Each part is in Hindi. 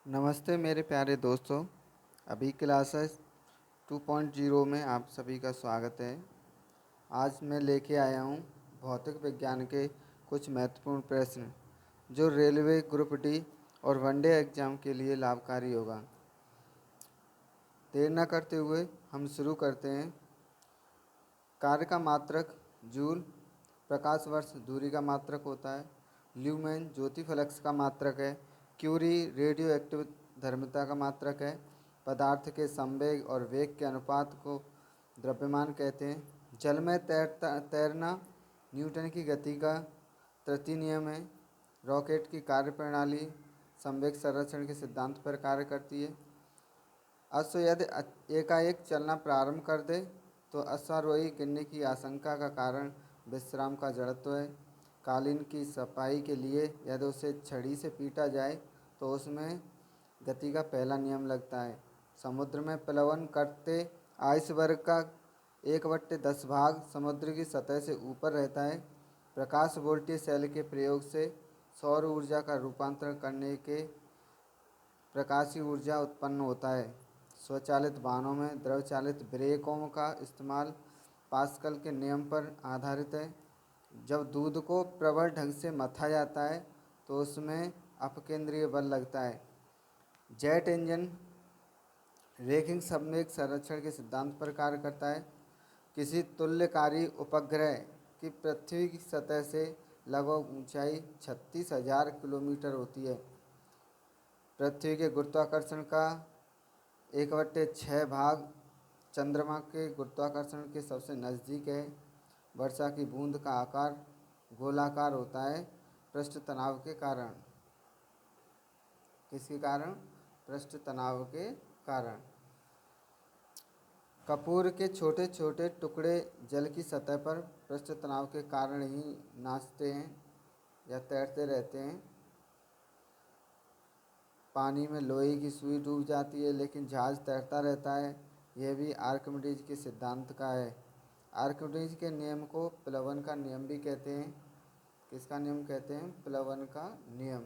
नमस्ते मेरे प्यारे दोस्तों। अभी क्लासेस 2.0 में आप सभी का स्वागत है। आज मैं लेके आया हूँ भौतिक विज्ञान के कुछ महत्वपूर्ण प्रश्न जो रेलवे ग्रुप डी और वनडे एग्जाम के लिए लाभकारी होगा। देर न करते हुए हम शुरू करते हैं। कार्य का मात्रक जूल, प्रकाश वर्ष दूरी का मात्रक होता है। ल्यूमेन ज्योति फलक्स का मात्रक है। क्यूरी रेडियो एक्टिव धर्मिता का मात्रक है। पदार्थ के संवेग और वेग के अनुपात को द्रव्यमान कहते हैं। जल में तैरना न्यूटन की गति का तृतीय नियम है। रॉकेट की कार्यप्रणाली संवेग संरक्षण के सिद्धांत पर कार्य करती है। अश्व यदि एकाएक चलना प्रारंभ कर दे तो अश्वारोही गिरने की आशंका का कारण विश्राम का जड़त्व है। कालीन की सफाई के लिए यदि उसे छड़ी से पीटा जाए तो उसमें गति का पहला नियम लगता है। समुद्र में प्लवन करते आइसबर्ग का 1/10 भाग समुद्र की सतह से ऊपर रहता है। प्रकाश वोल्टीय सेल के प्रयोग से सौर ऊर्जा का रूपांतरण करने के प्रकाशीय ऊर्जा उत्पन्न होता है। स्वचालित वाहनों में द्रव चालित ब्रेकों का इस्तेमाल पास्कल के नियम पर आधारित है। जब दूध को प्रबल ढंग से मथा जाता है तो उसमें अपकेंद्रीय बल लगता है। जेट इंजन रेखिंग संवेग संरक्षण के सिद्धांत पर कार्य करता है। किसी तुल्यकारी उपग्रह की पृथ्वी की सतह से लगभग ऊंचाई 36,000 किलोमीटर होती है। पृथ्वी के गुरुत्वाकर्षण का 1/6 भाग चंद्रमा के गुरुत्वाकर्षण के सबसे नज़दीक है। वर्षा की बूंद का आकार गोलाकार होता है पृष्ठ तनाव के कारण। किसके कारण? पृष्ठ तनाव के कारण। कपूर के छोटे छोटे टुकड़े जल की सतह पर पृष्ठ तनाव के कारण ही नाचते हैं या तैरते रहते हैं। पानी में लोहे की सुई डूब जाती है लेकिन जहाज तैरता रहता है। यह भी आर्किमिडीज के सिद्धांत का है। आर्किमिडीज के नियम को प्लवन का नियम भी कहते हैं। किसका नियम कहते हैं? प्लवन का नियम।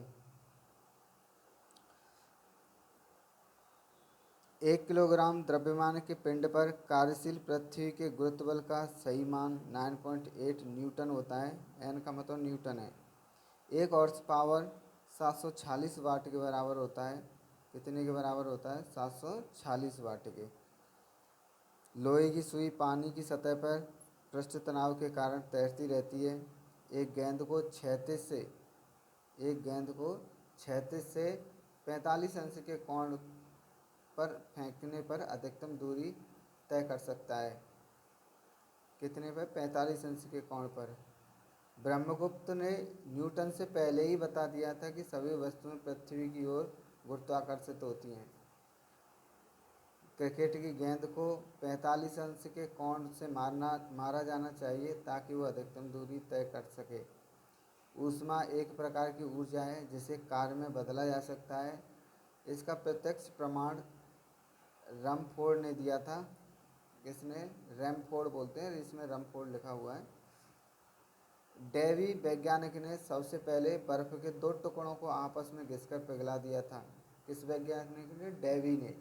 1 किलोग्राम द्रव्यमान के पिंड पर कार्यशील पृथ्वी के गुरुत्व बल का सही मान 9.8 न्यूटन होता है। एन का मतलब न्यूटन है। 1 हॉर्स पावर 746 वाट के बराबर होता है। कितने के बराबर होता है? 746 वाट के। लोहे की सुई पानी की सतह पर पृष्ठ तनाव के कारण तैरती रहती है। एक गेंद को क्षैतिज से 45 अंश के कोण पर फेंकने पर अधिकतम दूरी तय कर सकता है। कितने पर? 45 अंश के कोण पर। ब्रह्मगुप्त ने न्यूटन से पहले ही बता दिया था कि सभी वस्तुएं पृथ्वी की ओर गुरुत्वाकर्षित होती हैं। क्रिकेट की गेंद को 45 अंश के कोण से मारा जाना चाहिए ताकि वो अधिकतम दूरी तय कर सके। ऊष्मा एक प्रकार की ऊर्जा है जिसे कार्य में बदला जा सकता है। इसका प्रत्यक्ष प्रमाण रमफोर्ड ने दिया था। किसने? रैमफोर्ड बोलते हैं, इसमें रमफोर्ड लिखा हुआ है। डेवी वैज्ञानिक ने सबसे पहले बर्फ के दो टुकड़ों को आपस में घिसकर पिघला दिया था। किस वैज्ञानिक ने? डेवी ने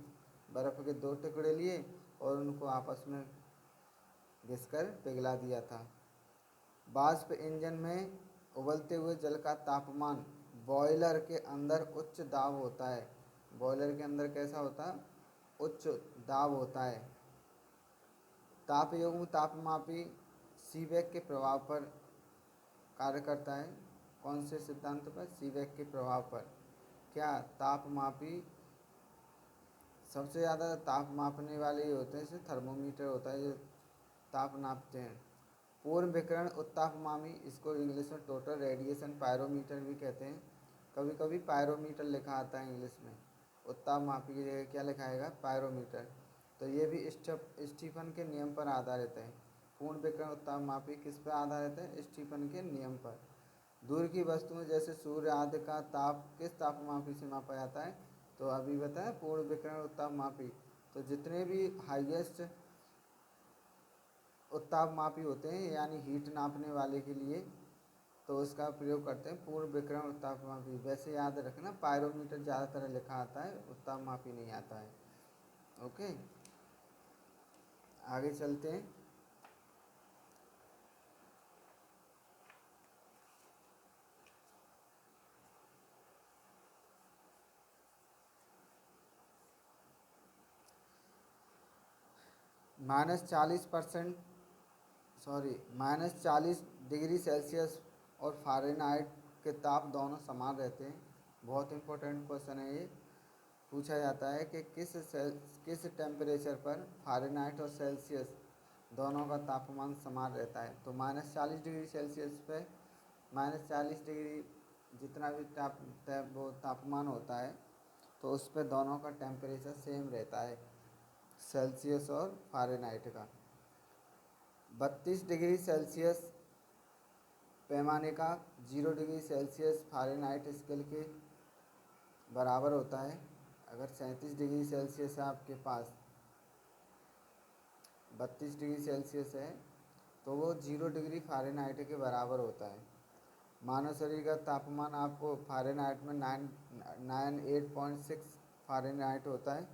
बर्फ के दो टुकड़े लिए और उनको आपस में घिसकर पिघला दिया था। वाष्प इंजन में उबलते हुए जल का तापमान बॉयलर के अंदर उच्च दाब होता है। बॉयलर के अंदर कैसा होता है? उच्च दाब होता है। तापयुग्म तापमापी सीबेक के प्रभाव पर कार्य करता है। कौन से सिद्धांत पर? सीबेक के प्रभाव पर। क्या? तापमापी सबसे ज़्यादा ताप मापने वाले ये होते हैं, जैसे थर्मोमीटर होता है जो ताप नापते हैं। पूर्ण विकिरण उत्तापमापी, इसको इंग्लिश में टोटल रेडिएशन पायरोमीटर भी कहते हैं। कभी कभी पायरोमीटर लिखा आता है इंग्लिश में। उत्तापमापी की जगह क्या लिखाएगा? पायरोमीटर। तो ये भी स्टीफन के नियम पर आधारित है। पूर्ण विकिरण उत्तापमापी किस पर आधारित है? स्टीफन के नियम पर। दूर की वस्तुएं जैसे सूर्य आदि का ताप किस तापमापी से मापा जाता है? तो अभी बताया पूर्ण विकिरण उत्तापमापी। तो जितने भी हाईएस्ट उत्तापमापी होते हैं यानी हीट नापने वाले के लिए तो उसका प्रयोग करते हैं पूर्ण विकिरण उत्तापमापी। वैसे याद रखना पायरोमीटर ज़्यादातर लिखा आता है, उत्तापमापी नहीं आता है। ओके, आगे चलते हैं। -40% -40 डिग्री सेल्सियस और फ़ारेनहाइट के ताप दोनों समान रहते हैं। बहुत इंपॉर्टेंट क्वेश्चन है ये। पूछा जाता है कि किस टेम्परेचर पर फ़ारेनहाइट और सेल्सियस दोनों का तापमान समान रहता है। तो -40 डिग्री सेल्सियस पे -40 डिग्री जितना भी वो तापमान होता है, तो उस पर दोनों का टेम्परेचर सेम रहता है, सेल्सियस और फ़ारेनहाइट का। 32 डिग्री सेल्सियस पैमाने का 0 डिग्री सेल्सियस फ़ारेनहाइट स्केल के बराबर होता है। अगर 37 डिग्री सेल्सियस है आपके पास, 32 डिग्री सेल्सियस है, तो वो 0 डिग्री फ़ारेनहाइट के बराबर होता है। मानव शरीर का तापमान आपको फ़ारेनहाइट में 98.6 फ़ारेनहाइट होता है,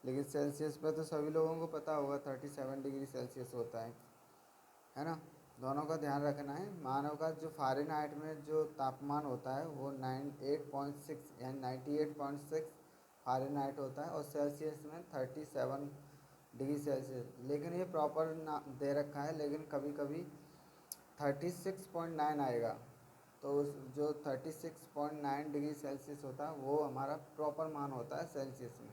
लेकिन सेल्सियस पर तो सभी लोगों को पता होगा 37 डिग्री सेल्सियस होता है ना। दोनों का ध्यान रखना है। मानव का जो फ़ारेनहाइट में जो तापमान होता है वो 98.6 यानी 98.6 फ़ारेनहाइट होता है, और सेल्सियस में 37 डिग्री सेल्सियस। लेकिन ये प्रॉपर ना दे रखा है, लेकिन कभी कभी 36.9 आएगा, तो उस जो 36.9 डिग्री सेल्सियस होता है वो हमारा प्रॉपर मान होता है सेल्सियस में।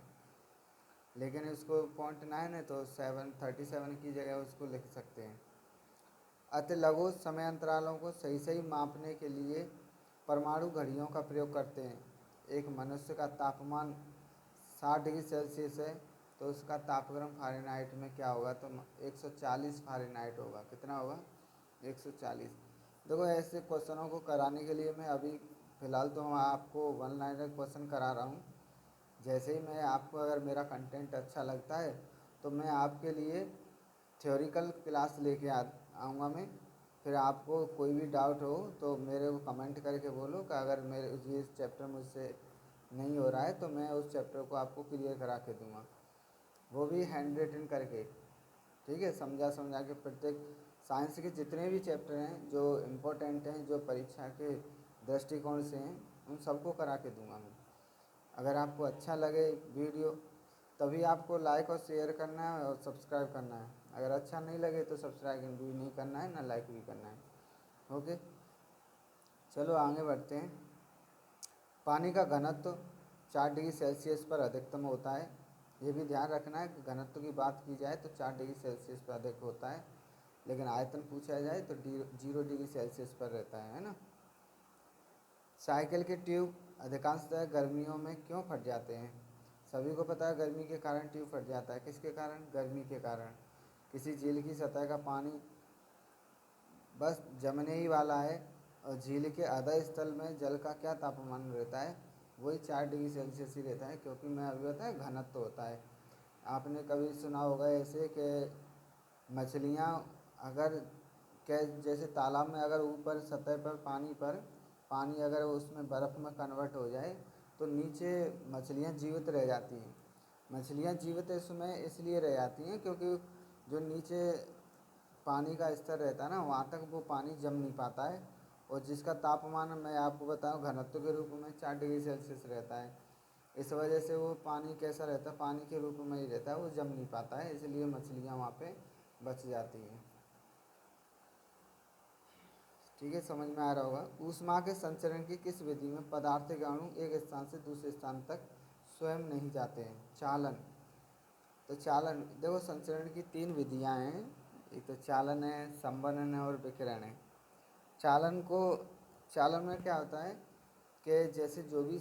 लेकिन इसको 0.9 है तो 37 की जगह उसको लिख सकते हैं। अति लघु समय अंतरालों को सही सही मापने के लिए परमाणु घड़ियों का प्रयोग करते हैं। एक मनुष्य का तापमान 60 डिग्री सेल्सियस है, तो उसका तापक्रम फ़ारेनहाइट में क्या होगा, तो 140 फ़ारेनहाइट होगा। कितना होगा, 140। देखो ऐसे क्वेश्चनों को कराने के लिए मैं अभी फ़िलहाल तो मैं आपको वन लाइनर क्वेश्चन करा रहा हूँ। जैसे ही मैं आपको, अगर मेरा कंटेंट अच्छा लगता है तो मैं आपके लिए थ्योरिकल क्लास लेके आऊँगा मैं। फिर आपको कोई भी डाउट हो तो मेरे को कमेंट करके बोलो कि अगर मेरे ये चैप्टर मुझसे नहीं हो रहा है तो मैं उस चैप्टर को आपको क्लियर करा के दूँगा, वो भी हैंड रिटन करके। ठीक है, समझा समझा के प्रत्येक साइंस के जितने भी चैप्टर हैं जो इम्पोर्टेंट हैं, जो परीक्षा के दृष्टिकोण से हैं, उन सबको करा के दूँगा मैं। अगर आपको अच्छा लगे वीडियो, तभी आपको लाइक और शेयर करना है और सब्सक्राइब करना है। अगर अच्छा नहीं लगे तो सब्सक्राइब भी नहीं करना है, ना लाइक भी करना है। ओके, चलो आगे बढ़ते हैं। पानी का घनत्व 4 डिग्री सेल्सियस पर अधिकतम होता है। ये भी ध्यान रखना है कि घनत्व की बात की जाए तो 4 डिग्री सेल्सियस पर अधिक होता है, लेकिन आयतन पूछा जाए तो 0 डिग्री सेल्सियस पर रहता है ना। साइकिल के ट्यूब अधिकांशतः गर्मियों में क्यों फट जाते हैं। सभी को पता है गर्मी के कारण ट्यूब फट जाता है। किसके कारण, गर्मी के कारण। किसी झील की सतह का पानी बस जमने ही वाला है, और झील के आधा स्थल में जल का क्या तापमान रहता है, वही 4 डिग्री सेल्सियस ही रहता है, क्योंकि मैं अभी बताया घनत्व होता है। आपने कभी सुना होगा ऐसे कि मछलियाँ अगर जैसे तालाब में अगर ऊपर सतह पर पानी अगर उसमें बर्फ़ में कन्वर्ट हो जाए तो नीचे मछलियाँ जीवित रह जाती हैं। मछलियाँ जीवित इसमें इसलिए रह जाती हैं क्योंकि जो नीचे पानी का स्तर रहता है ना, वहाँ तक वो पानी जम नहीं पाता है, और जिसका तापमान मैं आपको बताऊँ घनत्व के रूप में 4 डिग्री सेल्सियस रहता है। इस वजह से वो पानी कैसा रहता है, पानी के रूप में ही रहता है, वो जम नहीं पाता है, इसलिए मछलियाँ वहाँ पे बच जाती हैं। ठीक है, समझ में आ रहा होगा। ऊष्मा के संचरण की किस विधि में पदार्थ के अणु एक स्थान से दूसरे स्थान तक स्वयं नहीं जाते हैं। चालन। तो चालन, देखो संचरण की 3 विधियाँ हैं। एक तो चालन है, संवहन है और विकिरण है। चालन को चालन में क्या होता है कि जैसे जो भी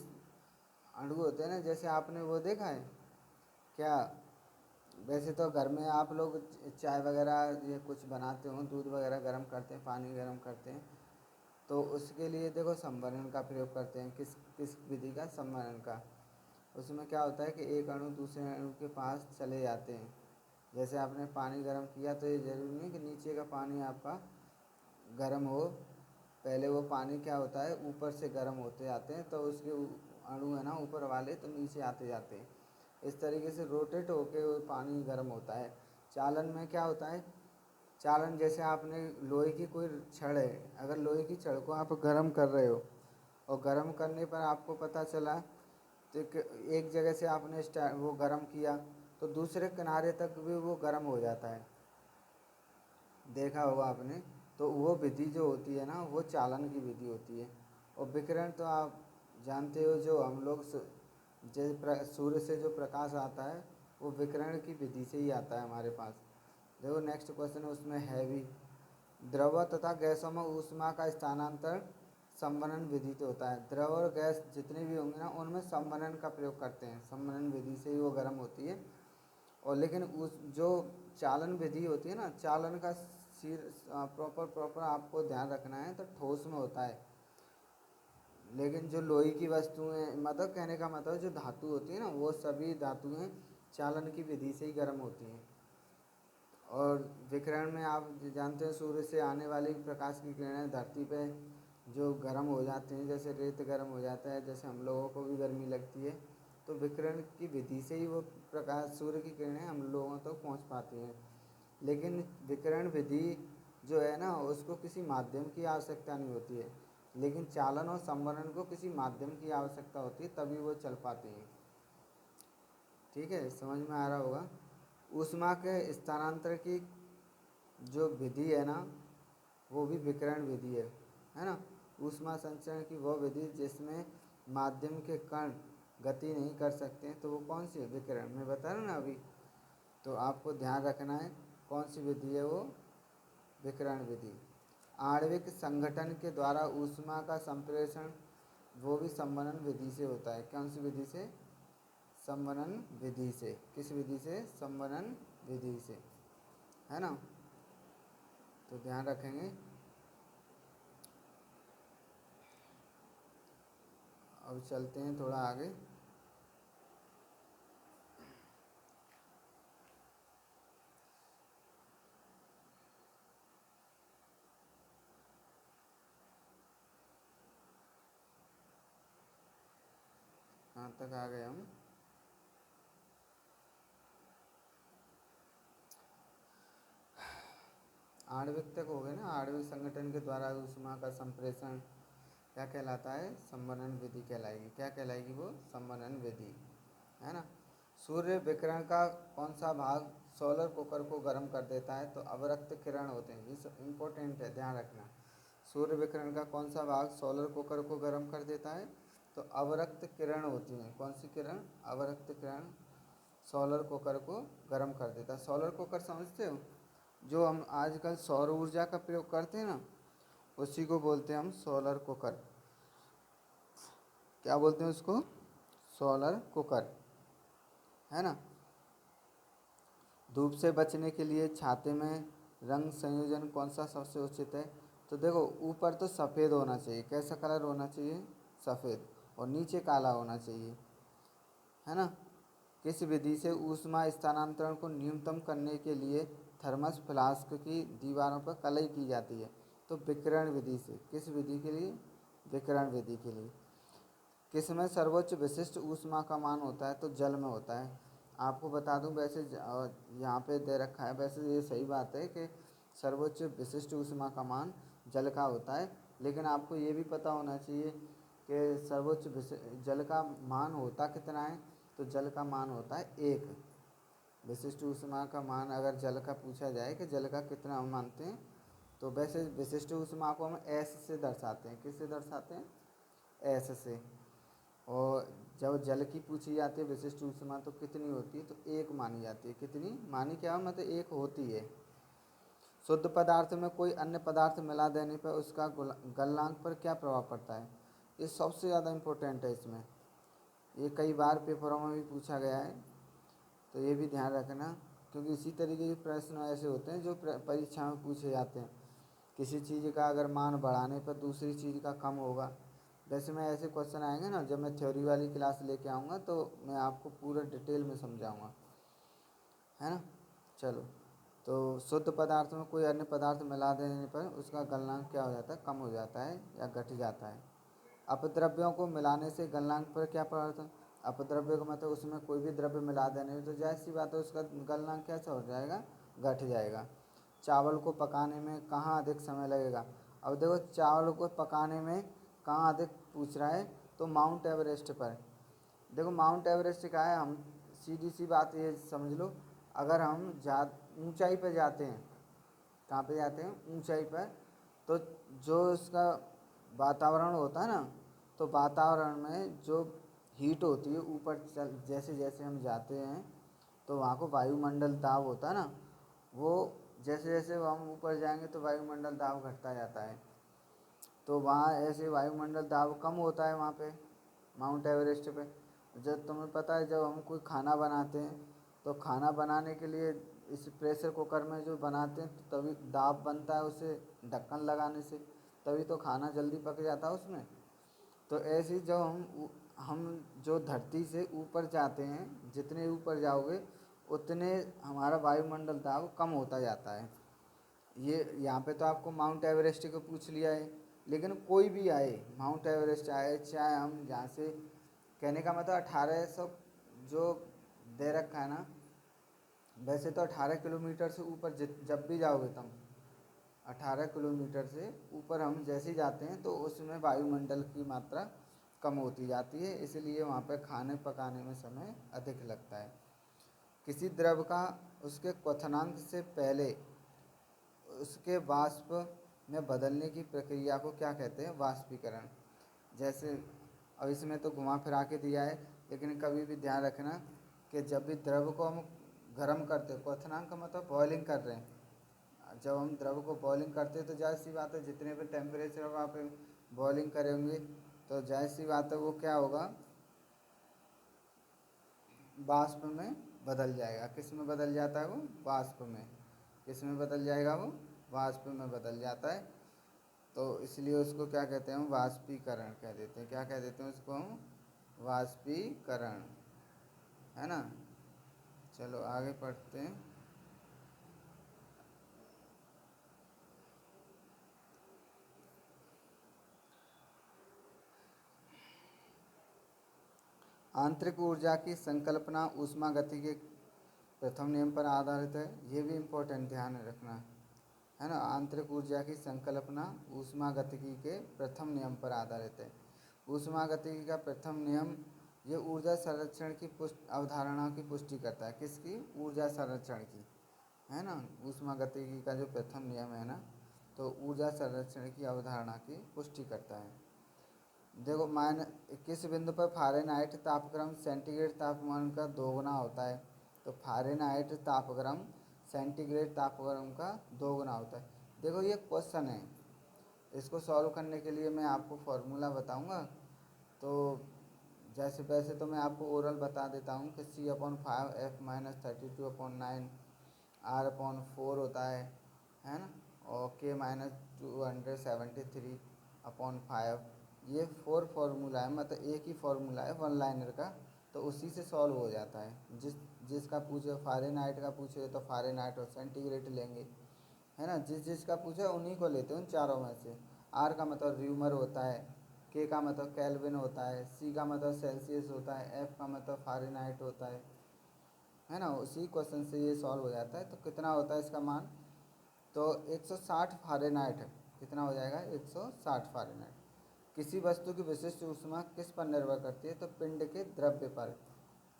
अणु होते हैं ना, जैसे आपने वो देखा है क्या, वैसे तो घर में आप लोग चाय वगैरह ये कुछ बनाते हो, दूध वगैरह गर्म करते हैं, पानी गर्म करते हैं, तो उसके लिए देखो संवहन का प्रयोग करते हैं। किस किस विधि का, संवहन का। उसमें क्या होता है कि एक अणु दूसरे अणु के पास चले जाते हैं। जैसे आपने पानी गर्म किया तो ये ज़रूरी नहीं कि नीचे का पानी आपका गर्म हो, पहले वो पानी क्या होता है ऊपर से गर्म होते आते हैं, तो उसके अणु है ना ऊपर वाले तो नीचे आते जाते हैं। इस तरीके से रोटेट होके वो पानी गर्म होता है। चालन में क्या होता है, चालन जैसे आपने लोहे की कोई छड़ है, अगर लोहे की छड़ को आप गर्म कर रहे हो और गर्म करने पर आपको पता चला तो एक जगह से आपने वो गर्म किया तो दूसरे किनारे तक भी वो गर्म हो जाता है, देखा होगा आपने। तो वो विधि जो होती है ना वो चालन की विधि होती है। और विकिरण तो आप जानते हो, जो हम लोग सूर्य से जो प्रकाश आता है वो विकिरण की विधि से ही आता है हमारे पास। देखो नेक्स्ट क्वेश्चन है, उसमें है भी द्रव तथा गैसों में ऊष्मा का स्थानांतरण संवहन विधि से होता है। द्रव और गैस जितने भी होंगे ना उनमें संवहन का प्रयोग करते हैं, संवहन विधि से ही वो गर्म होती है। और लेकिन उस जो चालन विधि होती है ना, चालन का सिर प्रॉपर आपको ध्यान रखना है, तो ठोस में होता है। लेकिन जो लोहे की वस्तुएं, मतलब कहने का मतलब जो धातु होती है ना वो सभी धातुएं चालन की विधि से ही गर्म होती हैं। और विकिरण में आप जानते हैं सूर्य से आने वाली प्रकाश की किरणें धरती पे जो गर्म हो जाती हैं, जैसे रेत गर्म हो जाता है, जैसे हम लोगों को भी गर्मी लगती है, तो विकिरण की विधि से ही वो प्रकाश सूर्य की किरणें हम लोगों तक पहुंच पाती हैं। लेकिन विकिरण विधि जो है ना उसको किसी माध्यम की आवश्यकता नहीं होती है, लेकिन चालन और संवहन को किसी माध्यम की आवश्यकता होती है, तभी वो चल पाती हैं। ठीक है, समझ में आ रहा होगा। ऊष्मा के स्थानांतरण की जो विधि है ना वो भी विकिरण विधि है ना। ऊष्मा संचरण की वह विधि जिसमें माध्यम के कण गति नहीं कर सकते हैं, तो वो कौन सी है, विकिरण। मैं बता रहा हूँ ना अभी, तो आपको ध्यान रखना है कौन सी विधि है वो, विकिरण विधि। आणविक संगठन के द्वारा ऊष्मा का संप्रेषण वो भी संवहन विधि से होता है। कौन सी विधि से, संवहन विधि से। किस विधि से, संवहन विधि से, है ना। तो ध्यान रखेंगे। अब चलते हैं थोड़ा आगे। कहाँ तक आ गए हम, आणविक तक हो गए ना। आणविक संगठन के द्वारा ऊष्मा का संप्रेषण क्या कहलाता है, संवहन विधि कहलाएगी। क्या कहलाएगी वो, संवहन विधि, है ना। सूर्य विकिरण का कौन सा भाग सोलर कुकर को गर्म कर देता है, तो अवरक्त किरण होते हैं, ये इम्पोर्टेंट है, ध्यान रखना। सूर्य विकिरण का कौन सा भाग सोलर कुकर को गर्म कर देता है, तो अवरक्त किरण होती हैं। कौन सी किरण, अवरक्त किरण सोलर कुकर को गर्म कर देता है। सोलर कुकर समझते हो, जो हम आजकल सौर ऊर्जा का प्रयोग करते हैं ना, उसी को बोलते हैं हम सोलर कुकर। क्या बोलते हैं उसको, सोलर कुकर, है ना। धूप से बचने के लिए छाते में रंग संयोजन कौन सा सबसे उचित है, तो देखो ऊपर तो सफ़ेद होना चाहिए। कैसा कलर होना चाहिए, सफ़ेद, और नीचे काला होना चाहिए, है ना। किस विधि से ऊष्मा स्थानांतरण को न्यूनतम करने के लिए थर्मस फ्लास्क की दीवारों पर कलई की जाती है, तो विकिरण विधि से। किस विधि के लिए, विकिरण विधि के लिए। किसमें सर्वोच्च विशिष्ट ऊष्मा का मान होता है, तो जल में होता है। आपको बता दूं, वैसे यहाँ पे दे रखा है, वैसे ये सही बात है कि सर्वोच्च विशिष्ट ऊष्मा का मान जल का होता है, लेकिन आपको ये भी पता होना चाहिए कि सर्वोच्च जल का मान होता कितना है, तो जल का मान होता है 1। विशिष्ट ऊष्मा का मान अगर जल का पूछा जाए कि जल का कितना हम मानते हैं, तो वैसे विशिष्ट ऊष्मा को हम एस से दर्शाते हैं। किससे दर्शाते हैं, एस से। और जब जल की पूछी जाती है विशिष्ट ऊष्मा तो कितनी होती है, तो 1 मानी जाती है। कितनी मानी, क्या मतलब 1 होती है। शुद्ध पदार्थ में कोई अन्य पदार्थ मिला देने पर उसका गलनांक पर क्या प्रभाव पड़ता है, ये सबसे ज़्यादा इम्पोर्टेंट है इसमें। ये कई बार पेपरों में भी पूछा गया है, तो ये भी ध्यान रखना, क्योंकि इसी तरीके के प्रश्न ऐसे होते हैं जो परीक्षा में पूछे जाते हैं। किसी चीज़ का अगर मान बढ़ाने पर दूसरी चीज़ का कम होगा, वैसे में ऐसे क्वेश्चन आएंगे ना, जब मैं थ्योरी वाली क्लास लेके आऊँगा तो मैं आपको पूरा डिटेल में समझाऊँगा, है ना। चलो, तो शुद्ध पदार्थ में कोई अन्य पदार्थ मिला देने पर उसका गलनांक क्या हो जाता है, कम हो जाता है या घट जाता है। अपद्रव्यों को मिलाने से गलनांक पर क्या परिवर्तन, अपद्रव्य का मतलब उसमें कोई भी द्रव्य मिला देने में, तो जाहिर सी बात है उसका गलनांक कैसा हो जाएगा, घट जाएगा। चावल को पकाने में कहाँ अधिक समय लगेगा, अब देखो चावल को पकाने में कहाँ अधिक पूछ रहा है, तो माउंट एवरेस्ट पर। देखो माउंट एवरेस्ट का है, हम सीधी सी बात ये समझ लो, अगर हम जा ऊंचाई पर जाते हैं, कहाँ पे जाते हैं, ऊंचाई पर, तो जो उसका वातावरण होता है ना, तो वातावरण में जो हीट होती है ऊपर चल, जैसे जैसे हम जाते हैं तो वहाँ को वायुमंडल दाब होता है ना, वो जैसे जैसे हम ऊपर जाएंगे तो वायुमंडल दाब घटता जाता है। तो वहाँ ऐसे वायुमंडल दाब कम होता है वहाँ पे, माउंट एवरेस्ट पे। जब तुम्हें पता है जब हम कोई खाना बनाते हैं तो खाना बनाने के लिए इस प्रेशर कुकर में जो बनाते हैं तो तभी दाब बनता है, उसे ढक्कन लगाने से तभी तो खाना जल्दी पक जाता है उसमें। तो ऐसे ही जब हम जो धरती से ऊपर जाते हैं, जितने ऊपर जाओगे उतने हमारा वायुमंडल दाब कम होता जाता है। ये यहाँ पे तो आपको माउंट एवरेस्ट को पूछ लिया है, लेकिन कोई भी आए, माउंट एवरेस्ट आए, चाहे हम जहाँ से, कहने का मतलब 1800 जो दे रखा है ना, वैसे तो 18 किलोमीटर से ऊपर जब भी जाओगे तुम, 18 किलोमीटर से ऊपर हम जैसे ही जाते हैं तो उसमें वायुमंडल की मात्रा कम होती जाती है, इसलिए वहाँ पर खाने पकाने में समय अधिक लगता है। किसी द्रव का उसके क्वथनांक से पहले उसके वाष्प में बदलने की प्रक्रिया को क्या कहते हैं, वाष्पीकरण। जैसे अब इसमें तो घुमा फिरा के दिया है, लेकिन कभी भी ध्यान रखना कि जब भी द्रव को हम गर्म करते हैं, क्वथनांक का मतलब बॉइलिंग कर रहे हैं, जब हम द्रव को बॉइलिंग करते हैं तो जाहिर सी बात है जितने भी टेम्परेचर वहाँ पे बॉइलिंग करेंगे तो जाहिर सी बात है वो क्या होगा, वाष्प में बदल जाएगा। किस में बदल जाता है वो, वाष्प में। किस में बदल जाएगा वो, वाष्प में बदल जाता है। तो इसलिए उसको क्या कहते हैं, हम वाष्पीकरण कह देते हैं। क्या कह देते हैं उसको हम, वाष्पीकरण, है ना। चलो आगे पढ़ते हैं। आंतरिक ऊर्जा की संकल्पना ऊष्मागतिकी के प्रथम नियम पर आधारित है, ये भी इम्पोर्टेंट ध्यान रखना है ना। आंतरिक ऊर्जा की संकल्पना ऊष्मागतिकी के प्रथम नियम पर आधारित है। ऊष्मागतिकी का प्रथम नियम ये ऊर्जा संरक्षण की अवधारणा की पुष्टि करता है। किसकी, ऊर्जा संरक्षण की, है ना। ऊष्मागतिकी का जो प्रथम नियम है ना, तो ऊर्जा संरक्षण की अवधारणा की पुष्टि करता है। देखो किस बिंदु पर फ़ारेनहाइट तापक्रम सेंटीग्रेड तापमान का दोगुना होता है, तो फ़ारेनहाइट तापक्रम सेंटीग्रेड तापक्रम का दोगुना होता है। देखो ये क्वेश्चन है, इसको सॉल्व करने के लिए मैं आपको फॉर्मूला बताऊंगा। तो जैसे वैसे तो मैं आपको ओरल बता देता हूँ कि C/5 F-32/9 R/4 होता है ना, और K-273/5, ये 4 फार्मूला है, मतलब एक ही फार्मूला है वन लाइनर का, तो उसी से सॉल्व हो जाता है। जिसका पूछे फ़ारेनहाइट का पूछे तो फ़ारेनहाइट और सेंटीग्रेड लेंगे, है ना। जिसका पूछे उन्हीं को लेते हैं, उन चारों में से। आर का मतलब र्यूमर होता है, के का मतलब केल्विन होता है, सी का मतलब सेल्सियस होता है, एफ का मतलब फ़ारेनहाइट होता है ना। उसी क्वेश्चन से ये सॉल्व हो जाता है। तो कितना होता है इसका मान, तो 160 फ़ारेनहाइट है। कितना हो जाएगा, 160 फ़ारेनहाइट। किसी वस्तु की विशिष्ट ऊष्मा किस पर निर्भर करती है, तो पिंड के द्रव्य पर।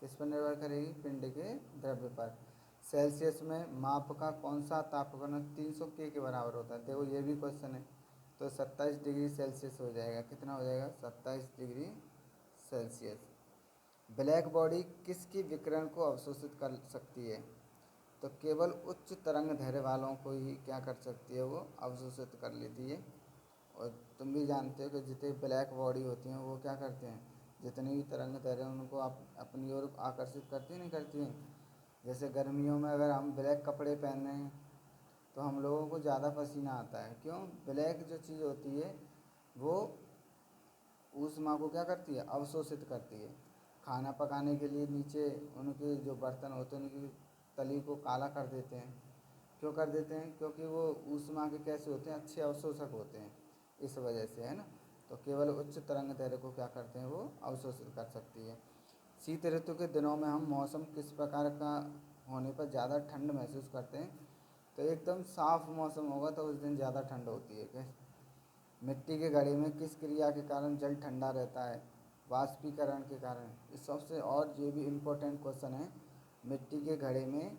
किस पर निर्भर करेगी, पिंड के द्रव्य पर। सेल्सियस में माप का कौन सा तापक्रम 300 के बराबर होता है, देखो ये भी क्वेश्चन है। तो 27 डिग्री सेल्सियस हो जाएगा। कितना हो जाएगा, 27 डिग्री सेल्सियस। ब्लैक बॉडी किसकी विकिरण को अवशोषित कर सकती है, तो केवल उच्च तरंग धैर्य वालों को ही क्या कर सकती है, वो अवशोषित कर लेती है। और तुम भी जानते हो कि जितने ब्लैक बॉडी होती हैं वो क्या करते हैं, जितनी भी तरंग दैर्घ्य उनको अपनी ओर आकर्षित करती नहीं करती हैं। जैसे गर्मियों में अगर हम ब्लैक कपड़े पहन रहे हैं तो हम लोगों को ज़्यादा पसीना आता है, क्यों, ब्लैक जो चीज़ होती है वो ऊष्मा को क्या करती है, अवशोषित करती है। खाना पकाने के लिए नीचे उनके जो बर्तन होते हैं उनकी तली को काला कर देते हैं, क्यों कर देते हैं? क्योंकि वो ऊष्मा के कैसे होते हैं, अच्छे अवशोषक होते हैं, इस वजह से, है ना। तो केवल उच्च तरंग दैर्ध्य को क्या करते हैं, वो अवशोषित कर सकती है। शीत ऋतु के दिनों में हम मौसम किस प्रकार का होने पर ज़्यादा ठंड महसूस करते हैं? तो एकदम साफ मौसम होगा तो उस दिन ज़्यादा ठंड होती है। क्या? मिट्टी के घड़े में किस क्रिया के कारण जल ठंडा रहता है? वाष्पीकरण के कारण। इस सबसे और ये भी इम्पोर्टेंट क्वेश्चन है। मिट्टी के घड़े में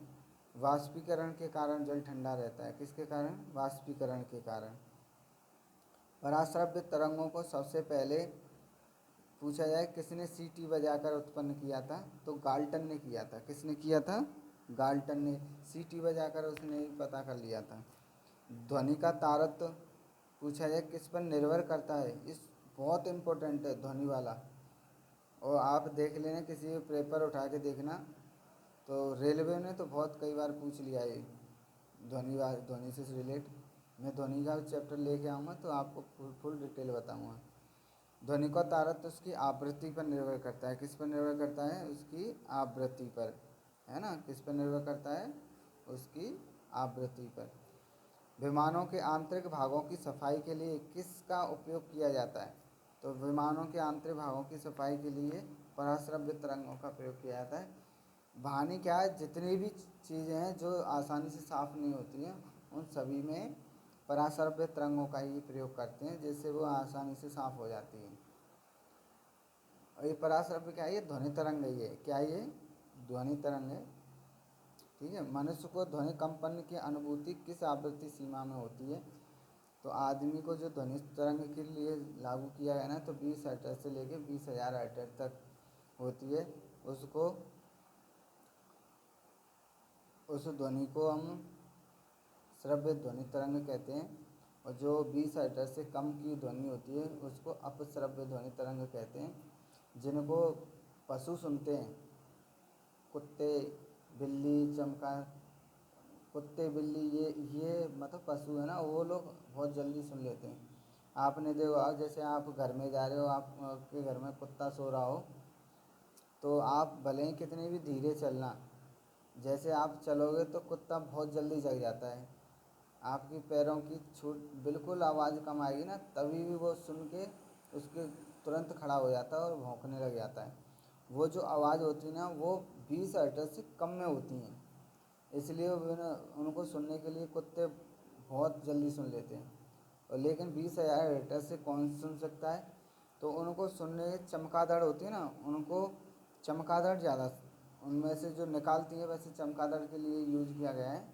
वाष्पीकरण के कारण जल ठंडा रहता है। किसके कारण? वाष्पीकरण के कारण। पराश्रव्य तरंगों को सबसे पहले पूछा जाए किसने सीटी बजाकर उत्पन्न किया था? तो गाल्टन ने किया था। किसने किया था? गाल्टन ने सीटी बजाकर उसने ही पता कर लिया था। ध्वनि का तारतम्य पूछा जाए किस पर निर्भर करता है? इस बहुत इम्पोर्टेंट है ध्वनि वाला, और आप देख लेना, किसी भी पेपर उठा के देखना, तो रेलवे ने तो बहुत कई बार पूछ लिया ये ध्वनि से रिलेट। मैं ध्वनि का चैप्टर लेके आऊँगा तो आपको फुल डिटेल बताऊँगा। ध्वनि का तारतम्य उसकी आवृत्ति पर निर्भर करता है। किस पर निर्भर करता है? उसकी आवृत्ति पर, है ना। किस पर निर्भर करता है? उसकी आवृत्ति पर। विमानों के आंतरिक भागों की सफाई के लिए किसका उपयोग किया जाता है? तो विमानों के आंतरिक भागों की सफाई के लिए पराश्रव्य तरंगों का प्रयोग किया जाता है। वाहनी क्या है, जितनी भी चीज़ें हैं जो आसानी से साफ़ नहीं होती हैं, उन सभी में पराश्रव्य तरंगों का ही प्रयोग करते हैं, जिससे वो आसानी से साफ़ हो जाती हैं। और ये पराश्रव्य क्या है? ये ध्वनि तरंग है। ये क्या है? ये ध्वनि तरंग है। ठीक है। मनुष्य को ध्वनि कंपन की अनुभूति किस आवृत्ति सीमा में होती है? तो आदमी को जो ध्वनि तरंग के लिए लागू किया गया ना, तो 20 हर्ट्ज से लेके 20,000 हर्ट्ज तक होती है। उसको उस ध्वनि को हम श्रव्य ध्वनि तरंग कहते हैं। और जो 20 हर्ट्ज से कम की ध्वनि होती है उसको अपश्रव्य ध्वनि तरंग कहते हैं, जिनको पशु सुनते हैं। कुत्ते, बिल्ली, चमगादड़, कुत्ते, बिल्ली, ये मतलब पशु है ना, वो लोग बहुत जल्दी सुन लेते हैं। आपने देखा, जैसे आप घर में जा रहे हो, आपके घर में कुत्ता सो रहा हो, तो आप भले ही कितने भी धीरे चलना, जैसे आप चलोगे तो कुत्ता बहुत जल्दी जग जाता है। आपकी पैरों की छूट बिल्कुल आवाज़ कम आएगी ना, तभी भी वो सुन के उसके तुरंत खड़ा हो जाता है और भौंकने लग जाता है। वो जो आवाज़ होती है ना, वो 20 हर्ट्ज से कम में होती हैं, इसलिए उनको सुनने के लिए कुत्ते बहुत जल्दी सुन लेते हैं। और लेकिन 20,000 हर्ट्ज से कौन सुन सकता है? तो उनको सुनने, चमगादड़ होती है ना, उनको चमगादड़ ज़्यादा, उनमें से जो निकालती है, वैसे चमगादड़ के लिए यूज किया गया है।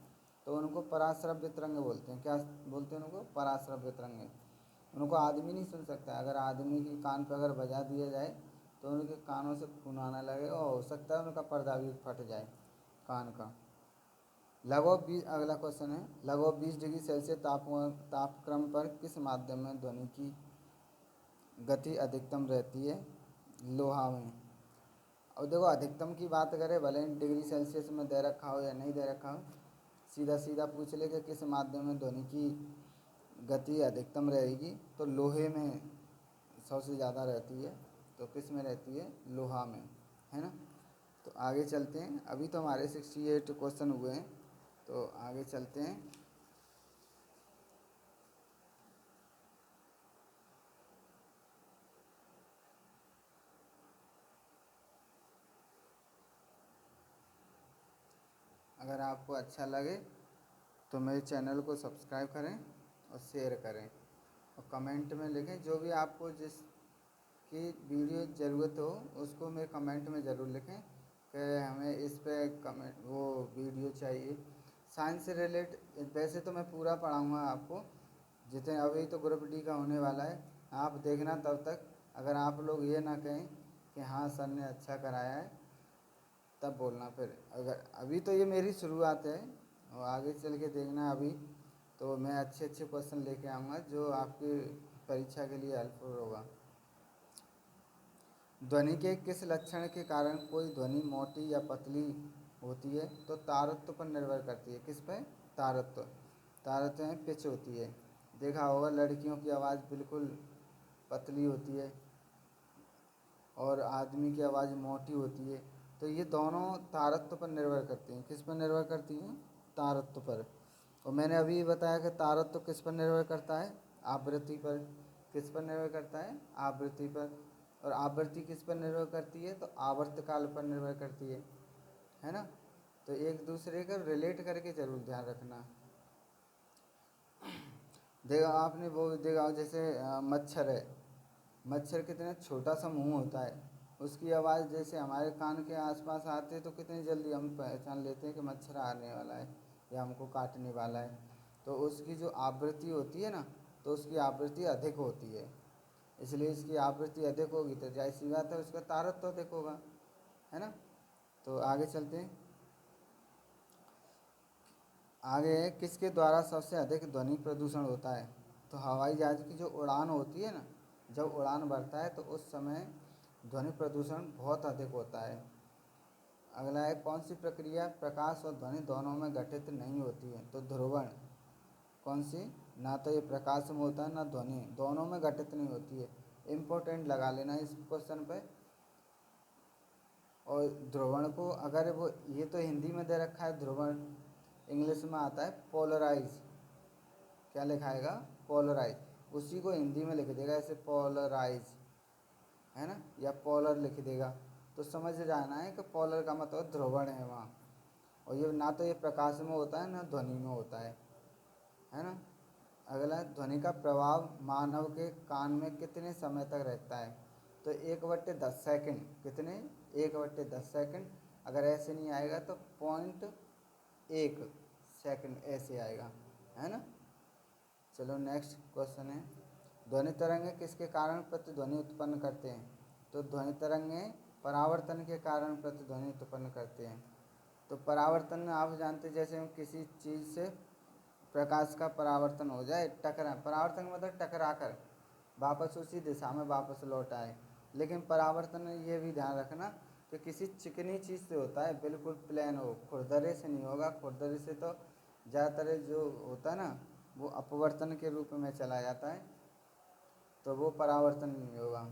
तो उनको पराश्रव्य तरंग बोलते हैं। क्या बोलते हैं उनको? पराश्रव्य तरंग। उनको आदमी नहीं सुन सकता। अगर आदमी के कान पर अगर बजा दिया जाए तो उनके कानों से खून आने लगे, और हो सकता है उनका पर्दा भी फट जाए कान का। लगभग 20, अगला क्वेश्चन है, लगभग 20 डिग्री सेल्सियस तापक्रम पर किस माध्यम में ध्वनि की गति अधिकतम रहती है? लोहा में। अब देखो, अधिकतम की बात करें, भले ही डिग्री सेल्सियस में दे रखा हो या नहीं दे रखा हो, सीधा सीधा पूछ ले कि किस माध्यम में ध्वनि की गति अधिकतम रहेगी, तो लोहे में सबसे ज़्यादा रहती है। तो किस में रहती है? लोहा में, है ना। तो आगे चलते हैं। अभी तो हमारे 68 क्वेश्चन हुए हैं, तो आगे चलते हैं। अगर आपको अच्छा लगे तो मेरे चैनल को सब्सक्राइब करें और शेयर करें, और कमेंट में लिखें जो भी आपको जिसकी वीडियो ज़रूरत हो, उसको मेरे कमेंट में ज़रूर लिखें कि हमें इस पे कमेंट वो वीडियो चाहिए। साइंस से रिलेट, वैसे तो मैं पूरा पढ़ाऊँगा आपको, जितने अभी तो ग्रुप डी का होने वाला है, आप देखना तब तक। अगर आप लोग ये ना कहें कि हाँ सर ने अच्छा कराया है, तब बोलना फिर। अगर अभी तो ये मेरी शुरुआत है, और आगे चल के देखना, अभी तो मैं अच्छे अच्छे क्वेश्चन लेके आऊँगा जो आपकी परीक्षा के लिए हेल्पफुल होगा। ध्वनि के किस लक्षण के कारण कोई ध्वनि मोटी या पतली होती है? तो तारत्व पर निर्भर करती है। किस पे? तारत्व। तारत्व में पिच होती है। देखा होगा, लड़कियों की आवाज़ बिल्कुल पतली होती है और आदमी की आवाज़ मोटी होती है। तो ये दोनों तारत्व पर निर्भर करती हैं। किस पर निर्भर करती हैं? तारत्व पर। और मैंने अभी बताया कि तारतम्य किस पर निर्भर करता है, आवृत्ति पर। किस पर निर्भर करता है, आवृत्ति पर। और आवृत्ति किस पर निर्भर करती है, तो आवर्तकाल पर निर्भर करती है ना। तो एक दूसरे को रिलेट करके जरूर ध्यान रखना। देखा आपने वो देखा, जैसे मच्छर है, मच्छर कितना छोटा सा मुंह होता है, उसकी आवाज़ जैसे हमारे कान के आसपास आते हैं तो कितनी जल्दी हम पहचान लेते हैं कि मच्छर आने वाला है या हमको काटने वाला है। तो उसकी जो आवृत्ति होती है ना, तो उसकी आवृत्ति अधिक होती है, इसलिए इसकी आवृत्ति अधिक होगी तो जाहिर सी बात है उसका तारक तो अधिक होगा, है ना। तो आगे चलते हैं। आगे है, किसके द्वारा सबसे अधिक ध्वनि प्रदूषण होता है, तो हवाई जहाज़ की जो उड़ान होती है ना, जब उड़ान भरता है तो उस समय ध्वनि प्रदूषण बहुत अधिक होता है। अगला है, कौन सी प्रक्रिया प्रकाश और ध्वनि दोनों में घटित नहीं होती है, तो ध्रुवण। कौन सी, ना तो ये प्रकाश में होता है ना ध्वनि, दोनों में घटित नहीं होती है। इम्पोर्टेंट लगा लेना इस क्वेश्चन पे। और ध्रुवण को अगर वो, ये तो हिंदी में दे रखा है ध्रुवण, इंग्लिश में आता है पोलराइज। क्या लिखाएगा, पोलराइज। उसी को हिंदी में लिख देगा ऐसे पोलराइज, है ना, या पोलर लिख देगा, तो समझ जाना है कि पोलर का मतलब ध्रुवण है वहाँ। और ये ना तो ये प्रकाश में होता है ना ध्वनि में होता है ना। अगला, ध्वनि का प्रभाव मानव के कान में कितने समय तक रहता है, तो 1/10 सेकंड। कितने, 1/10 सेकंड। अगर ऐसे नहीं आएगा तो 0.1 सेकंड ऐसे आएगा, है ना। चलो नेक्स्ट क्वेश्चन है, ध्वनि तरंगे किसके कारण प्रतिध्वनि उत्पन्न करते हैं, तो ध्वनि तरंगे परावर्तन के कारण प्रतिध्वनि उत्पन्न करते हैं। तो परावर्तन आप जानते हैं, जैसे हम किसी चीज़ से प्रकाश का परावर्तन हो जाए, टकरा, परावर्तन का मतलब टकरा कर वापस उसी दिशा में वापस लौट आए। लेकिन परावर्तन में ये भी ध्यान रखना कि किसी चिकनी चीज़ से होता है, बिल्कुल प्लेन हो, खुरदरे से नहीं होगा। खुरदरे से तो ज़्यादातर जो होता है ना वो अपवर्तन के रूप में चला जाता है, तो वो परावर्तन नहीं होगा।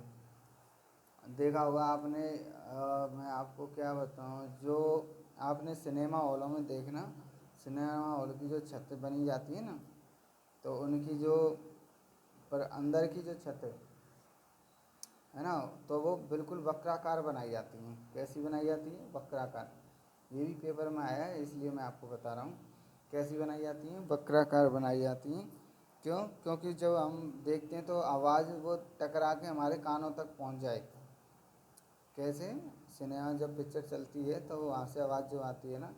देखा होगा आपने, मैं आपको क्या बताऊँ, जो आपने सिनेमा हॉलों में देखना, सिनेमा हॉल की जो छत बनी जाती है ना, तो उनकी जो पर अंदर की जो छत है ना, तो वो बिल्कुल वक्राकार बनाई जाती हैं। कैसी बनाई जाती है, वक्राकार। ये भी पेपर में आया है इसलिए मैं आपको बता रहा हूँ, कैसी बनाई जाती हैं, वक्राकार बनाई जाती हैं। क्यों, क्योंकि जब हम देखते हैं तो आवाज़ वो टकरा के हमारे कानों तक पहुँच जाए। कैसे, सिनेमा जब पिक्चर चलती है तो वहाँ से आवाज़ जो आती है ना,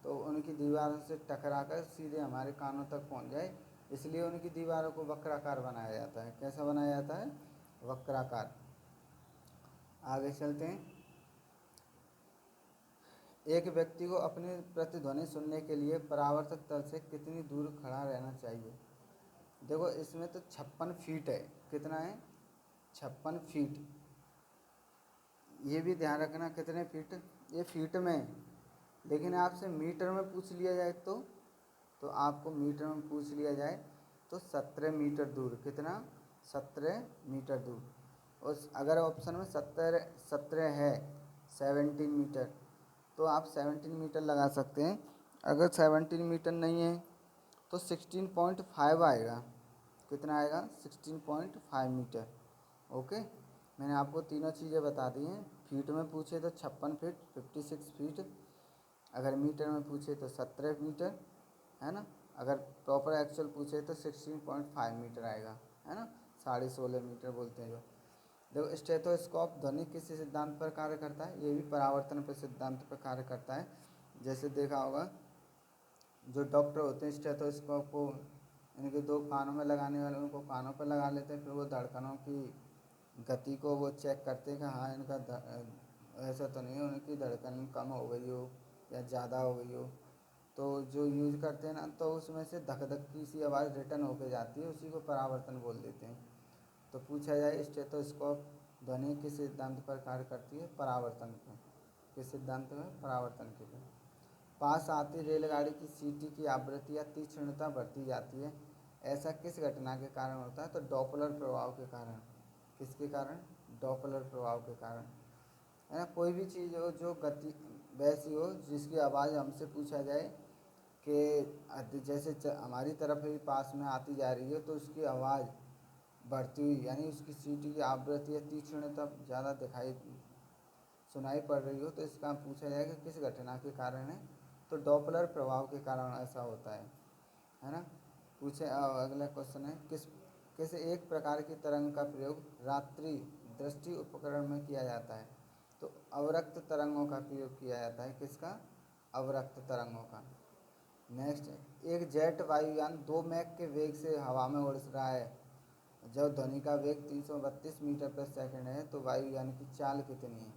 तो उनकी दीवारों से टकरा कर सीधे हमारे कानों तक पहुँच जाए, इसलिए उनकी दीवारों को वक्राकार बनाया जाता है। कैसा बनाया जाता है, वक्राकार। आगे चलते हैं। एक व्यक्ति को अपनी प्रतिध्वनि सुनने के लिए परावर्तक तल से कितनी दूर खड़ा रहना चाहिए, देखो इसमें तो 56 फीट है। कितना है, 56 फीट। ये भी ध्यान रखना कितने फीट, ये फीट में है। लेकिन आपसे मीटर में पूछ लिया जाए तो आपको मीटर में पूछ लिया जाए तो 17 मीटर दूर। कितना, 17 मीटर दूर। और अगर ऑप्शन में 17 है, 17 मीटर, तो आप 17 मीटर लगा सकते हैं। अगर 17 मीटर नहीं है तो 16.5 आएगा। कितना आएगा, 16.5 मीटर। ओके, मैंने आपको तीनों चीज़ें बता दी हैं। फीट में पूछे तो 56 फीट, 56 फीट। अगर मीटर में पूछे तो 17 मीटर, है ना। अगर प्रॉपर एक्चुअल पूछे तो 16.5 मीटर आएगा, है ना, 16.5 मीटर बोलते हैं जो। देखो स्टेथोस्कोप ध्वनि किस सिद्धांत पर कार्य करता है, ये भी परावर्तन पर सिद्धांत पर कार्य करता है। जैसे देखा होगा, जो डॉक्टर होते हैं स्टेथोस्कोप को इनके दो कानों में लगाने वाले, उनको कानों पर लगा लेते हैं, फिर वो धड़कनों की गति को वो चेक करते हैं कि हाँ इनका ऐसा तो नहीं है उनकी धड़कन कम हो गई हो या ज़्यादा हो गई हो। तो जो यूज करते हैं ना, तो उसमें से धक धक की सी आवाज़ रिटर्न होके जाती है, उसी को परावर्तन बोल देते हैं। तो पूछा जाए स्टेथोस्कोप ध्वनि किस सिद्धांत पर कार्य करती है, परावर्तन पर। किस सिद्धांत में, परावर्तन के पर। पास आती रेलगाड़ी की सीटी की आवृत्ति या तीक्ष्णता बढ़ती जाती है, ऐसा किस घटना के कारण होता है, तो डॉपलर प्रभाव के कारण। किसके कारण, डॉपलर प्रभाव के कारण, है ना। कोई भी चीज़ हो जो गति वैसी हो जिसकी आवाज़ हमसे पूछा जाए कि जैसे हमारी तरफ ही पास में आती जा रही है तो उसकी आवाज़ बढ़ती हुई, यानी उसकी सीटी की आवृत्ति या तीक्ष्णता ज़्यादा सुनाई पड़ रही हो, तो इसका पूछा जाएगा किस घटना के कारण है, तो डॉपलर प्रभाव के कारण ऐसा होता है ना। अगला क्वेश्चन है, किस एक प्रकार की तरंग का प्रयोग रात्रि दृष्टि उपकरण में किया जाता है, तो अवरक्त तरंगों का प्रयोग किया जाता है। किसका? अवरक्त तरंगों का। नेक्स्ट, एक जेट वायुयान 2 मैक के वेग से हवा में उड़ रहा है। जब ध्वनि का वेग 332 मीटर प्रति सेकंड है तो वायुयान की चाल कितनी है?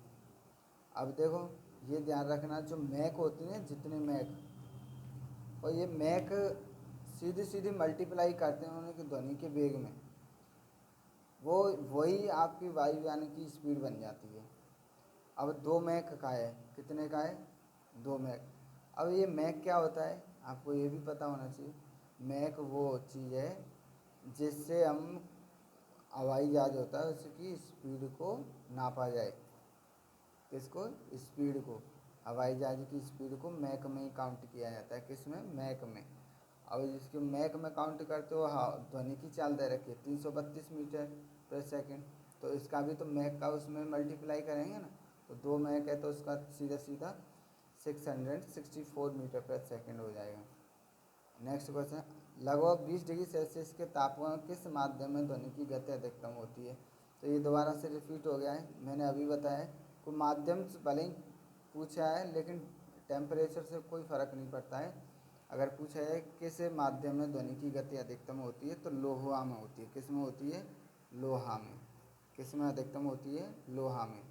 अब देखो, ये ध्यान रखना, जो मैक होती है, जितने मैक, और ये मैक सीधी सीधी मल्टीप्लाई करते हैं उनकी ध्वनि के वेग में, वो वही आपकी वायुयान की स्पीड बन जाती है। अब 2 मैक का है, कितने का है? 2 मैक। अब ये मैक क्या होता है, आपको ये भी पता होना चाहिए। मैक वो चीज़ है जिससे हम हवाई जहाज होता है उसकी स्पीड को नापा जाए। किसको? स्पीड को। हवाई जहाज की स्पीड को मैक में ही काउंट किया जाता है। किस में? मैक में। अब इसके मैक में काउंट करते हो, हाँ, ध्वनि की चाल दे रखी है 332 मीटर प्रति सेकंड, तो इसका भी तो मैक का उसमें मल्टीप्लाई करेंगे ना, तो 2 मैक है तो उसका सीधा सीधा 664 मीटर प्रति सेकंड हो जाएगा। नेक्स्ट क्वेश्चन, लगभग 20 डिग्री सेल्सियस के तापमान किस माध्यम में ध्वनि की गति अधिकतम होती है? तो ये दोबारा से रिपीट हो गया है, मैंने अभी बताया। कोई माध्यम से भले ही पूछा है लेकिन टेम्परेचर से कोई फ़र्क नहीं पड़ता है। अगर पूछा है किस माध्यम में ध्वनि की गति अधिकतम होती है, तो लोहा में होती है। किस में होती है? लोहा में। किस में अधिकतम होती है? लोहा में।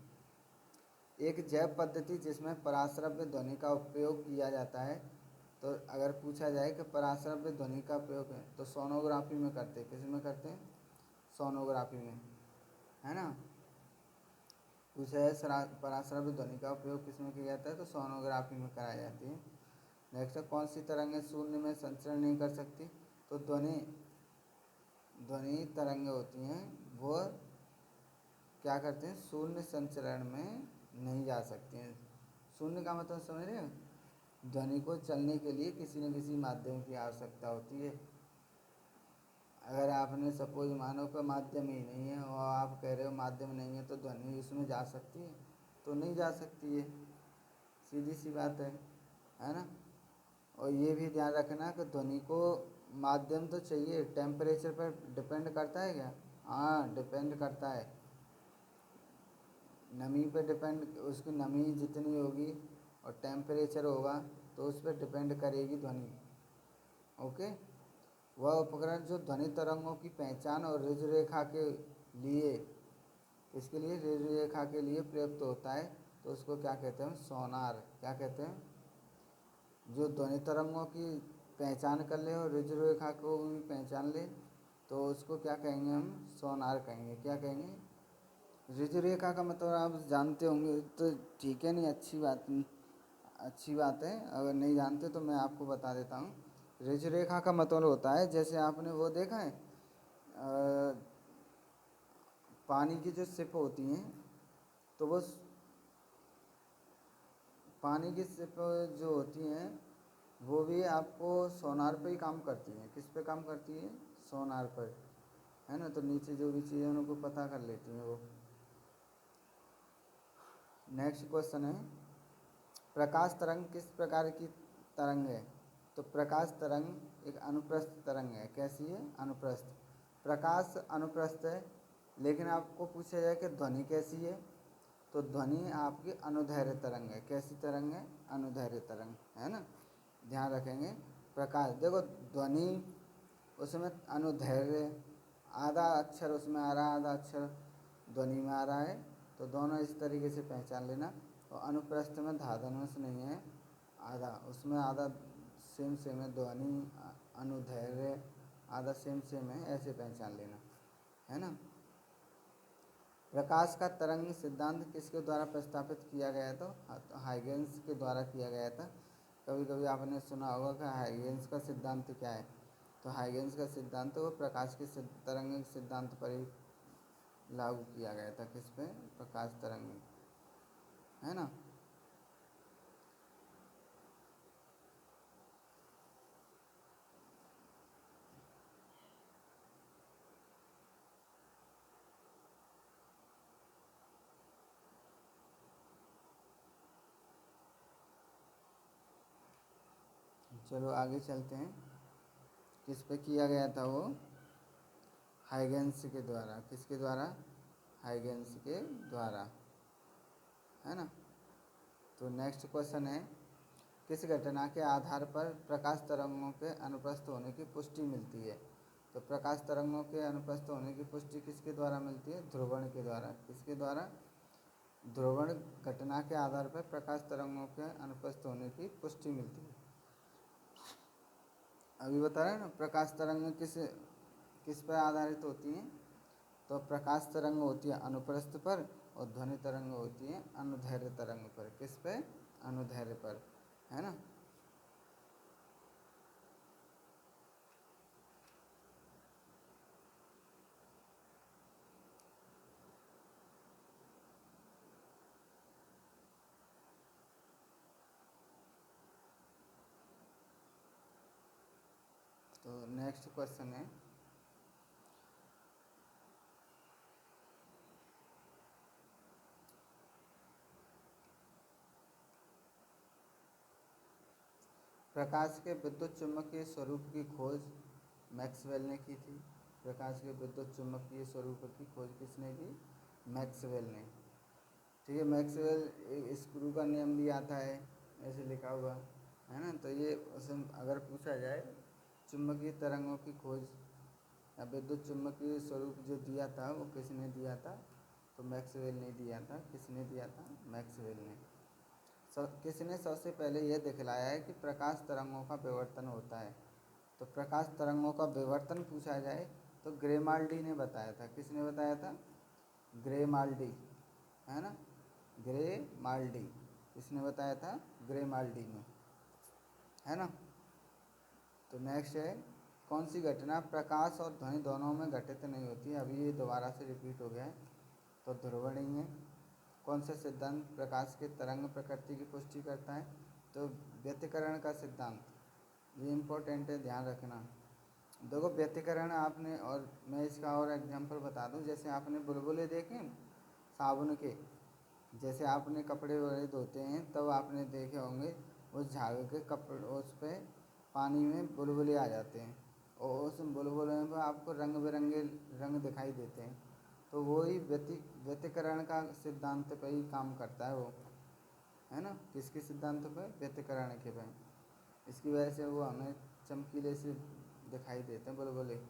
एक जैव पद्धति जिसमें पराश्रव्य ध्वनि का उपयोग किया जाता है, तो अगर पूछा जाए कि पराश्रव्य ध्वनि का प्रयोग है, तो सोनोग्राफी में करते हैं। किस में करते हैं? सोनोग्राफी में, है ना। पूछा है पराश्रव्य ध्वनि का उपयोग किस में किया जाता है, तो सोनोग्राफी में कराई जाती है। नेक्स्ट है, कौन सी तरंगें शून्य में संचरण नहीं कर सकती? तो ध्वनि तरंगें होती हैं वो क्या करते हैं? शून्य संचरण में नहीं जा सकती हैं। शून्य का मतलब समझ रहे हो? ध्वनि को चलने के लिए किसी न किसी माध्यम की आवश्यकता होती है। अगर आपने सपोज मानो का माध्यम ही नहीं है और आप कह रहे हो माध्यम नहीं है तो ध्वनि उसमें जा सकती है? तो नहीं जा सकती है, सीधी सी बात है ना। और ये भी ध्यान रखना कि ध्वनि को माध्यम तो चाहिए, टेम्परेचर पर डिपेंड करता है क्या? हाँ, डिपेंड करता है। नमी पे डिपेंड, उसकी नमी जितनी होगी और टेम्परेचर होगा तो उस पर डिपेंड करेगी ध्वनि। ओके। वह उपकरण जो ध्वनि तरंगों की पहचान और ऋजु रेखा के लिए, इसके लिए ऋजु रेखा के लिए प्रयुक्त होता है, तो उसको क्या कहते हैं? सोनार। क्या कहते हैं? जो ध्वनि तरंगों की पहचान कर ले और ऋजु रेखा को भी पहचान ले, तो उसको क्या कहेंगे? हम सोनार कहेंगे। क्या कहेंगे? ऋजु रेखा का मतलब आप जानते होंगे तो ठीक है, नहीं, अच्छी बात है। अगर नहीं जानते तो मैं आपको बता देता हूँ। ऋजु रेखा का मतलब होता है, जैसे आपने वो देखा है पानी की जो सिप होती हैं, तो वो पानी की सिप जो होती हैं वो भी आपको सोनार पे ही काम करती हैं। किस पे काम करती है? सोनार पर, है ना। तो नीचे जो भी चीज़ें उनको पता कर लेती हैं वो। नेक्स्ट क्वेश्चन है, प्रकाश तरंग किस प्रकार की तरंग है? तो प्रकाश तरंग एक अनुप्रस्थ तरंग है। कैसी है? अनुप्रस्थ। प्रकाश अनुप्रस्थ है, लेकिन आपको पूछा जाए कि ध्वनि कैसी है, तो ध्वनि आपकी अनुदैर्घ्य तरंग है। कैसी तरंग है? अनुदैर्घ्य तरंग, है ना। ध्यान रखेंगे। प्रकाश, देखो ध्वनि उसमें अनुदैर्घ्य, आधा अक्षर उसमें आ रहा है, आधा अक्षर ध्वनि में आ रहा है, तो दोनों इस तरीके से पहचान लेना। और अनुप्रस्थ में धाधनुष नहीं है, आधा उसमें, आधा सेम सेम है, ध्वनि अनुदैर्घ्य आधा सेम सेम है, ऐसे पहचान लेना, है ना। प्रकाश का तरंग सिद्धांत किसके द्वारा प्रस्तावित किया गया था? तो हाइगेंस के द्वारा किया गया था। कभी कभी आपने सुना होगा कि हाइगेंस का सिद्धांत क्या है, तो हाइगेंस का सिद्धांत वो प्रकाश के तरंग सिद्धांत पर ही लागू किया गया था। किस पे? प्रकाश तरंग, है ना। चलो आगे चलते हैं। किस पे किया गया था वो? हाइगेंस के द्वारा। किसके द्वारा? हाइगेंस के द्वारा, है ना। तो नेक्स्ट क्वेश्चन है, किस घटना के आधार पर प्रकाश तरंगों के अनुप्रस्थ होने की पुष्टि मिलती है? तो प्रकाश तरंगों के अनुप्रस्थ होने की पुष्टि किसके द्वारा मिलती है? ध्रुवण के द्वारा। किसके द्वारा? ध्रुवण घटना के आधार पर प्रकाश तरंगों के अनुप्रस्थ होने की पुष्टि मिलती है। अभी बता रहे हैं ना, प्रकाश तरंग किस पर आधारित होती हैं? तो प्रकाश तरंग होती है अनुप्रस्थ पर, और ध्वनि तरंग होती है अनुदैर्घ्य तरंग पर। किस पे? अनुदैर्घ्य पर, है ना। तो नेक्स्ट क्वेश्चन है, प्रकाश के विद्युत चुम्बकीय स्वरूप की खोज मैक्सवेल ने की थी। प्रकाश के विद्युत चुम्बकीय स्वरूप की खोज किसने की? मैक्सवेल ने। ठीक है, मैक्सवेल एक स्क्रू का नियम भी आता है, ऐसे लिखा हुआ है ना। तो ये उसमें अगर पूछा जाए चुम्बकीय तरंगों की खोज या विद्युत चुम्बकीय स्वरूप जो दिया था वो किसने दिया था? तो मैक्सवेल ने दिया था। किसने दिया था? मैक्सवेल ने। किसने सबसे पहले यह दिखलाया है कि प्रकाश तरंगों का विवर्तन होता है? तो प्रकाश तरंगों का विवर्तन पूछा जाए तो ग्रेमाल्डी ने बताया था। किसने बताया था? ग्रेमाल्डी, है ना। ग्रेमाल्डी। किसने बताया था? ग्रेमाल्डी ने, है ना। तो नेक्स्ट है, कौन सी घटना प्रकाश और ध्वनि दोनों में घटित नहीं होती है? अभी ये दोबारा से रिपीट हो गया है। तो ध्रुवणीय है। कौन सा सिद्धांत प्रकाश के तरंग प्रकृति की पुष्टि करता है? तो व्यतिकरण का सिद्धांत। ये इम्पोर्टेंट है, ध्यान रखना। देखो व्यतिकरण आपने, और मैं इसका और एग्जांपल बता दूं, जैसे आपने बुलबुले देखे साबुन के, जैसे आपने कपड़े वगैरह धोते हैं तब आपने देखे होंगे उस झाग के कपड़े उस पर पानी में बुलबुले आ जाते हैं, और उस बुलबुले में आपको रंग बिरंगे रंग दिखाई देते हैं। तो वही व्यतिकरण का सिद्धांत पे ही काम करता है वो, है ना। किसके सिद्धांत पे? व्यतिकरण के पे। इसकी वजह से वो हमें चमकीले से दिखाई देते हैं बुलबुले।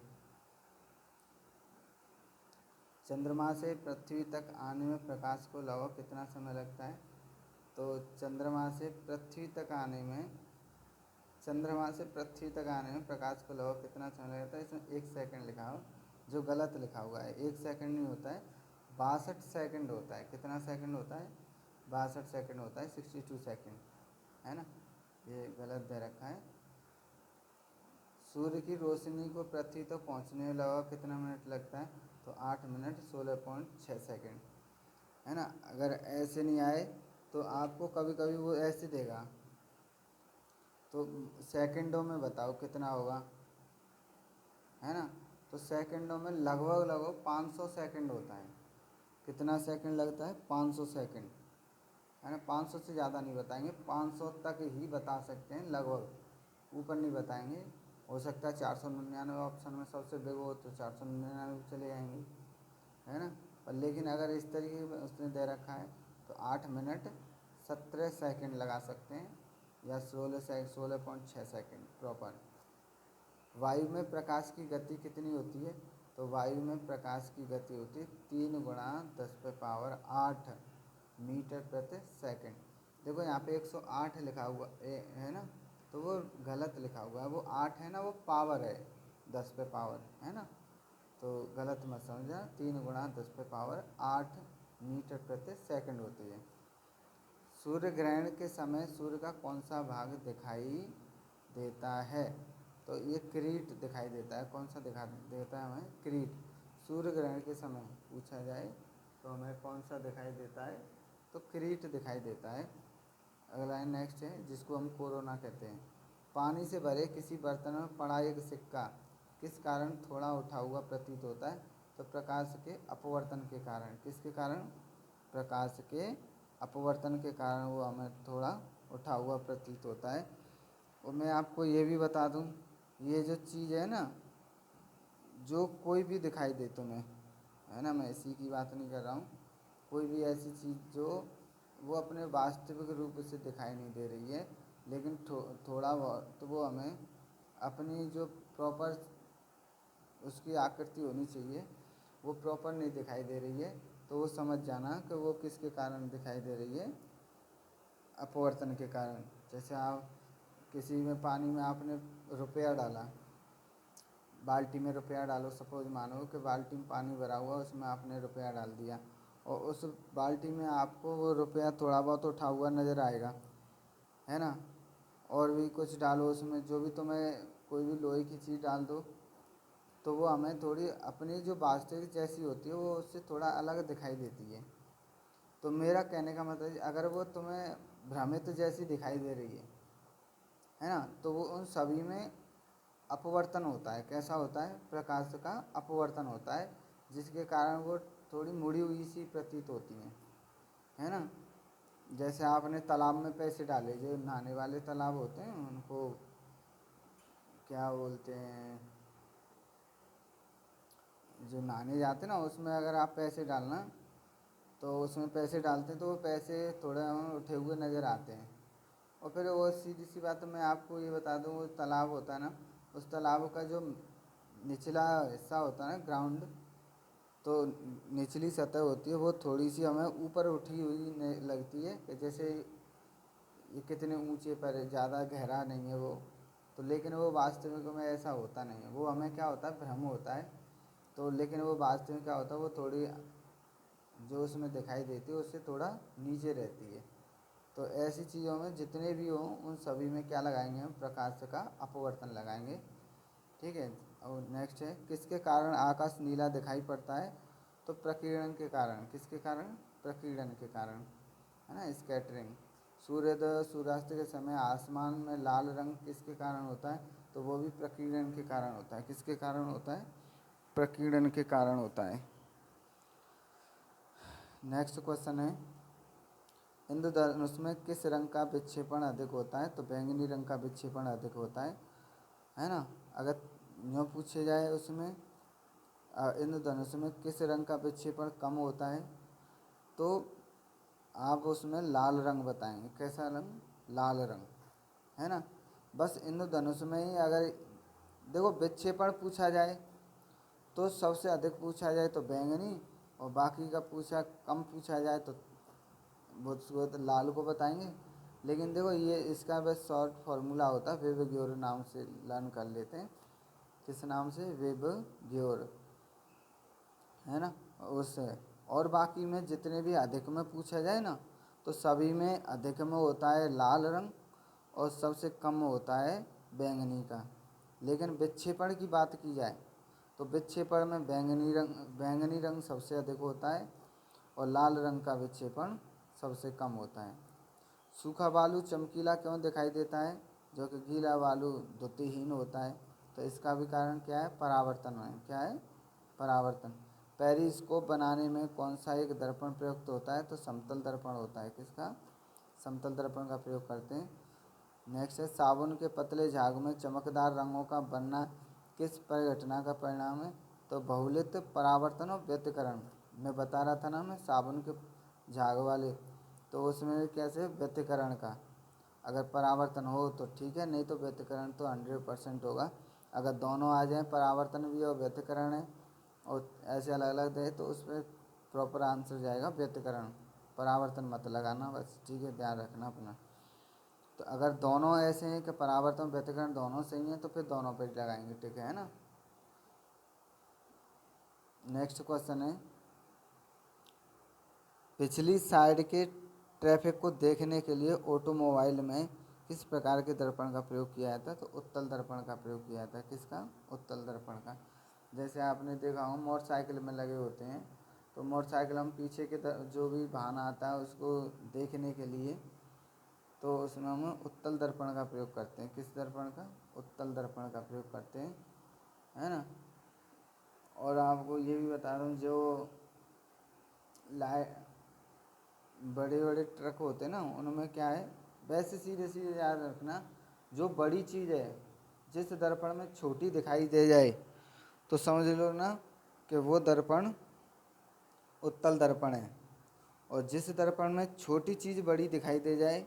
चंद्रमा से पृथ्वी तक आने में प्रकाश को लगभग कितना समय लगता है? तो चंद्रमा से पृथ्वी तक आने में प्रकाश को लगभग कितना समय लगता है? इसमें 1 सेकंड लिखा हो, जो गलत लिखा हुआ है। 1 सेकंड नहीं होता है, 62 सेकंड होता है। कितना सेकंड होता है? 62 सेकंड होता है, 62 सेकंड, है ना। ये गलत दे रखा है। सूर्य की रोशनी को पृथ्वी तक पहुंचने में लगभग कितना मिनट लगता है? तो 8 मिनट 16.6 सेकंड, है ना। अगर ऐसे नहीं आए तो आपको कभी कभी वो ऐसे देगा, तो सेकंडों में बताओ कितना होगा, है ना। तो सेकंडों में लगभग लगभग 500 सेकंड होता है। कितना सेकंड लगता है? 500 सेकंड, है ना। 500 से ज़्यादा नहीं बताएंगे, 500 तक ही बता सकते हैं लगभग, ऊपर नहीं बताएंगे। हो सकता है 499 ऑप्शन में सबसे बिग हो तो 499 चले जाएंगे, है ना। पर लेकिन अगर इस तरीके में उसने दे रखा है तो 8 मिनट 17 सेकंड लगा सकते हैं, या 16.6 सेकंड प्रॉपर। वायु में प्रकाश की गति कितनी होती है? तो वायु में प्रकाश की गति होती है 3 गुणा 10⁸ मीटर प्रति सेकंड। देखो यहाँ पे 108 लिखा हुआ है ना, तो वो गलत लिखा हुआ है। वो 8 है ना, वो पावर है, 10 पे पावर, है ना। तो गलत मत समझना, 3 गुणा 10⁸ मीटर प्रति सेकंड होती है। सूर्य ग्रहण के समय सूर्य का कौन सा भाग दिखाई देता है? तो ये क्रीट दिखाई देता है। कौन सा दिखा देता है हमें? क्रीट। सूर्य ग्रहण के समय पूछा जाए तो हमें कौन सा दिखाई देता है? तो क्रीट दिखाई देता है। अगला है, नेक्स्ट है, जिसको हम कोरोना कहते हैं। पानी से भरे किसी बर्तन में पड़ा एक सिक्का किस कारण थोड़ा उठा हुआ प्रतीत होता है? तो प्रकाश के अपवर्तन के कारण। किसके कारण? प्रकाश के अपवर्तन के कारण वो हमें थोड़ा उठा हुआ प्रतीत होता है। और मैं आपको ये भी बता दूं, ये जो चीज़ है ना, जो कोई भी दिखाई दे तुम्हें, है ना, मैं इसी की बात नहीं कर रहा हूँ, कोई भी ऐसी चीज़ जो वो अपने वास्तविक रूप से दिखाई नहीं दे रही है, लेकिन थोड़ा बहुत तो वो हमें अपनी जो प्रॉपर उसकी आकृति होनी चाहिए वो प्रॉपर नहीं दिखाई दे रही है, तो वो समझ जाना कि वो किसके कारण दिखाई दे रही है, अपवर्तन के कारण। जैसे आप किसी में पानी में आपने रुपया डाला, बाल्टी में रुपया डालो, सपोज मानो कि बाल्टी में पानी भरा हुआ, उसमें आपने रुपया डाल दिया और उस बाल्टी में आपको वो रुपया थोड़ा बहुत उठा हुआ नज़र आएगा, है ना। और भी कुछ डालो उसमें, जो भी तुम्हें कोई भी लोहे की चीज़ डाल दो, तो वो हमें थोड़ी अपनी जो वास्तविक जैसी होती है वो उससे थोड़ा अलग दिखाई देती है। तो मेरा कहने का मतलब अगर वो तुम्हें भ्रमित जैसी दिखाई दे रही है ना, तो वो उन सभी में अपवर्तन होता है। कैसा होता है? प्रकाश का अपवर्तन होता है, जिसके कारण वो थोड़ी मुड़ी हुई सी प्रतीत होती हैं, है ना। जैसे आपने तालाब में पैसे डाले, जो नहाने वाले तालाब होते हैं उनको क्या बोलते हैं, जो नहाने जाते हैं ना, उसमें अगर आप पैसे डालना, तो उसमें पैसे डालते हैं तो वो पैसे थोड़े उठे हुए नज़र आते हैं। और फिर वो सीधी सी बात, तो मैं आपको ये बता दूँ, वो तालाब होता है ना, उस तालाब का जो निचला हिस्सा होता है ना, ग्राउंड, तो निचली सतह होती है वो थोड़ी सी हमें ऊपर उठी हुई लगती है कि जैसे ये कितने ऊंचे पर है, ज़्यादा गहरा नहीं है वो। तो लेकिन वो वास्तविक में ऐसा होता नहीं है, वो हमें क्या होता है, भ्रम होता है। तो लेकिन वो वास्तविक क्या होता है, वो थोड़ी जो उसमें दिखाई देती है उससे थोड़ा नीचे रहती है। तो ऐसी चीज़ों में जितने भी हों उन सभी में क्या लगाएंगे हम, प्रकाश का अपवर्तन लगाएंगे। ठीक है। और नेक्स्ट है, किसके कारण आकाश नीला दिखाई पड़ता है? तो प्रकीर्णन के कारण। किसके कारण? प्रकीर्णन के कारण, है ना, स्कैटरिंग। सूर्योदय सूर्यास्त के समय आसमान में लाल रंग किसके कारण होता है? तो वो भी प्रकीर्णन के कारण होता है। किसके कारण होता है? प्रकीर्णन के कारण होता है। नेक्स्ट क्वेश्चन है, इंद्रधनुष में किस रंग का विक्षेपण अधिक होता है? तो बैंगनी रंग का विक्षेपण अधिक होता है ना। अगर यूँ पूछे जाए उसमें इंद्रधनुष में किस रंग का विक्षेपण कम होता है, तो आप उसमें लाल रंग बताएंगे। कैसा रंग? लाल रंग, है ना। बस इंद्रधनुष में ही अगर देखो विक्षेपण पूछा जाए तो सबसे अधिक पूछा जाए तो बैंगनी, और बाकी का कम पूछा जाए तो वो तो लाल को बताएंगे। लेकिन देखो ये इसका बस शॉर्ट फार्मूला होता है, वेब ग्योर नाम से लर्न कर लेते हैं। किस नाम से? वेब ग्योर, है ना, उससे। और बाकी में जितने भी अधिक में पूछा जाए ना, तो सभी में अधिक में होता है लाल रंग और सबसे कम होता है बैंगनी का। लेकिन विक्षेपण की बात की जाए तो विक्षेपण में बैंगनी रंग सबसे अधिक होता है और लाल रंग का विक्षेपण सबसे कम होता है। सूखा बालू चमकीला क्यों दिखाई देता है, जो कि गीला बालू द्युतिहीन होता है? तो इसका भी कारण क्या है? परावर्तन में। क्या है? परावर्तन। पेरिस्कोप बनाने में कौन सा एक दर्पण प्रयुक्त होता है? तो समतल दर्पण होता है। किसका? समतल दर्पण का प्रयोग करते हैं। नेक्स्ट है, साबुन के पतले झाग में चमकदार रंगों का बनना किस परिघटना का परिणाम है? तो बहुलित, परावर्तन और व्यतिकरण। मैं बता रहा था ना, मैं साबुन के झाग वाले, तो उसमें कैसे? व्यतिकरण का। अगर परावर्तन हो तो ठीक है, नहीं तो व्यतिकरण तो 100% होगा। अगर दोनों आ जाएं, परावर्तन भी और व्यतिकरण है, और ऐसे अलग अलग दे, तो उस पर प्रॉपर आंसर जाएगा व्यतिकरण। परावर्तन मत लगाना बस, ठीक है, ध्यान रखना अपना। तो अगर दोनों ऐसे हैं कि परावर्तन व्यतिकरण दोनों सही हैं, तो फिर दोनों पे लगाएंगे, ठीक है ना। नेक्स्ट क्वेश्चन है, पिछली साइड के ट्रैफिक को देखने के लिए ऑटोमोबाइल में किस प्रकार के दर्पण का प्रयोग किया जाता है? तो उत्तल दर्पण का प्रयोग किया जाता है। किसका? उत्तल दर्पण का। जैसे आपने देखा हो मोटरसाइकिल में लगे होते हैं, तो मोटरसाइकिल हम पीछे के जो भी वाहन आता है उसको देखने के लिए, तो उसमें हम उत्तल दर्पण का प्रयोग करते हैं। किस दर्पण का? उत्तल दर्पण का प्रयोग करते हैं, है ना। और आपको ये भी बता दूँ, जो लाइ बड़े बड़े ट्रक होते हैं ना, उनमें क्या है, वैसे सीधे सीधे याद रखना, जो बड़ी चीज़ है जिस दर्पण में छोटी दिखाई दे जाए तो समझ लो ना कि वो दर्पण उत्तल दर्पण है, और जिस दर्पण में छोटी चीज़ बड़ी दिखाई दे जाए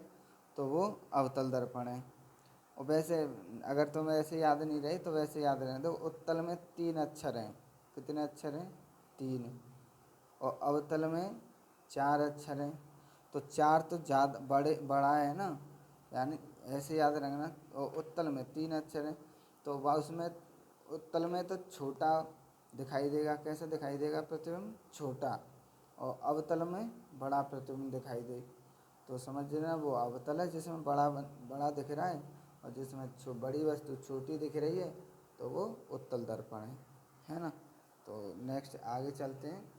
तो वो अवतल दर्पण है। और वैसे अगर तुम्हें ऐसे याद नहीं रहे तो वैसे याद रहने दो, उत्तल में 3 अक्षर हैं। कितने अक्षर हैं? 3। और अवतल में 4 अक्षर हैं। तो 4 तो ज़्यादा बड़ा है ना, यानी ऐसे याद रखना। और उत्तल में 3 अक्षर हैं तो वह उसमें उत्तल में तो छोटा दिखाई देगा। कैसे दिखाई देगा प्रतिबिंब? छोटा। और अवतल में बड़ा प्रतिबिंब दिखाई दे तो समझ लेना वो अवतल है जिसमें बड़ा दिख रहा है, और जिसमें बड़ी वस्तु छोटी दिख रही है तो वो उत्तल दर्पण है ना। तो नेक्स्ट आगे चलते हैं।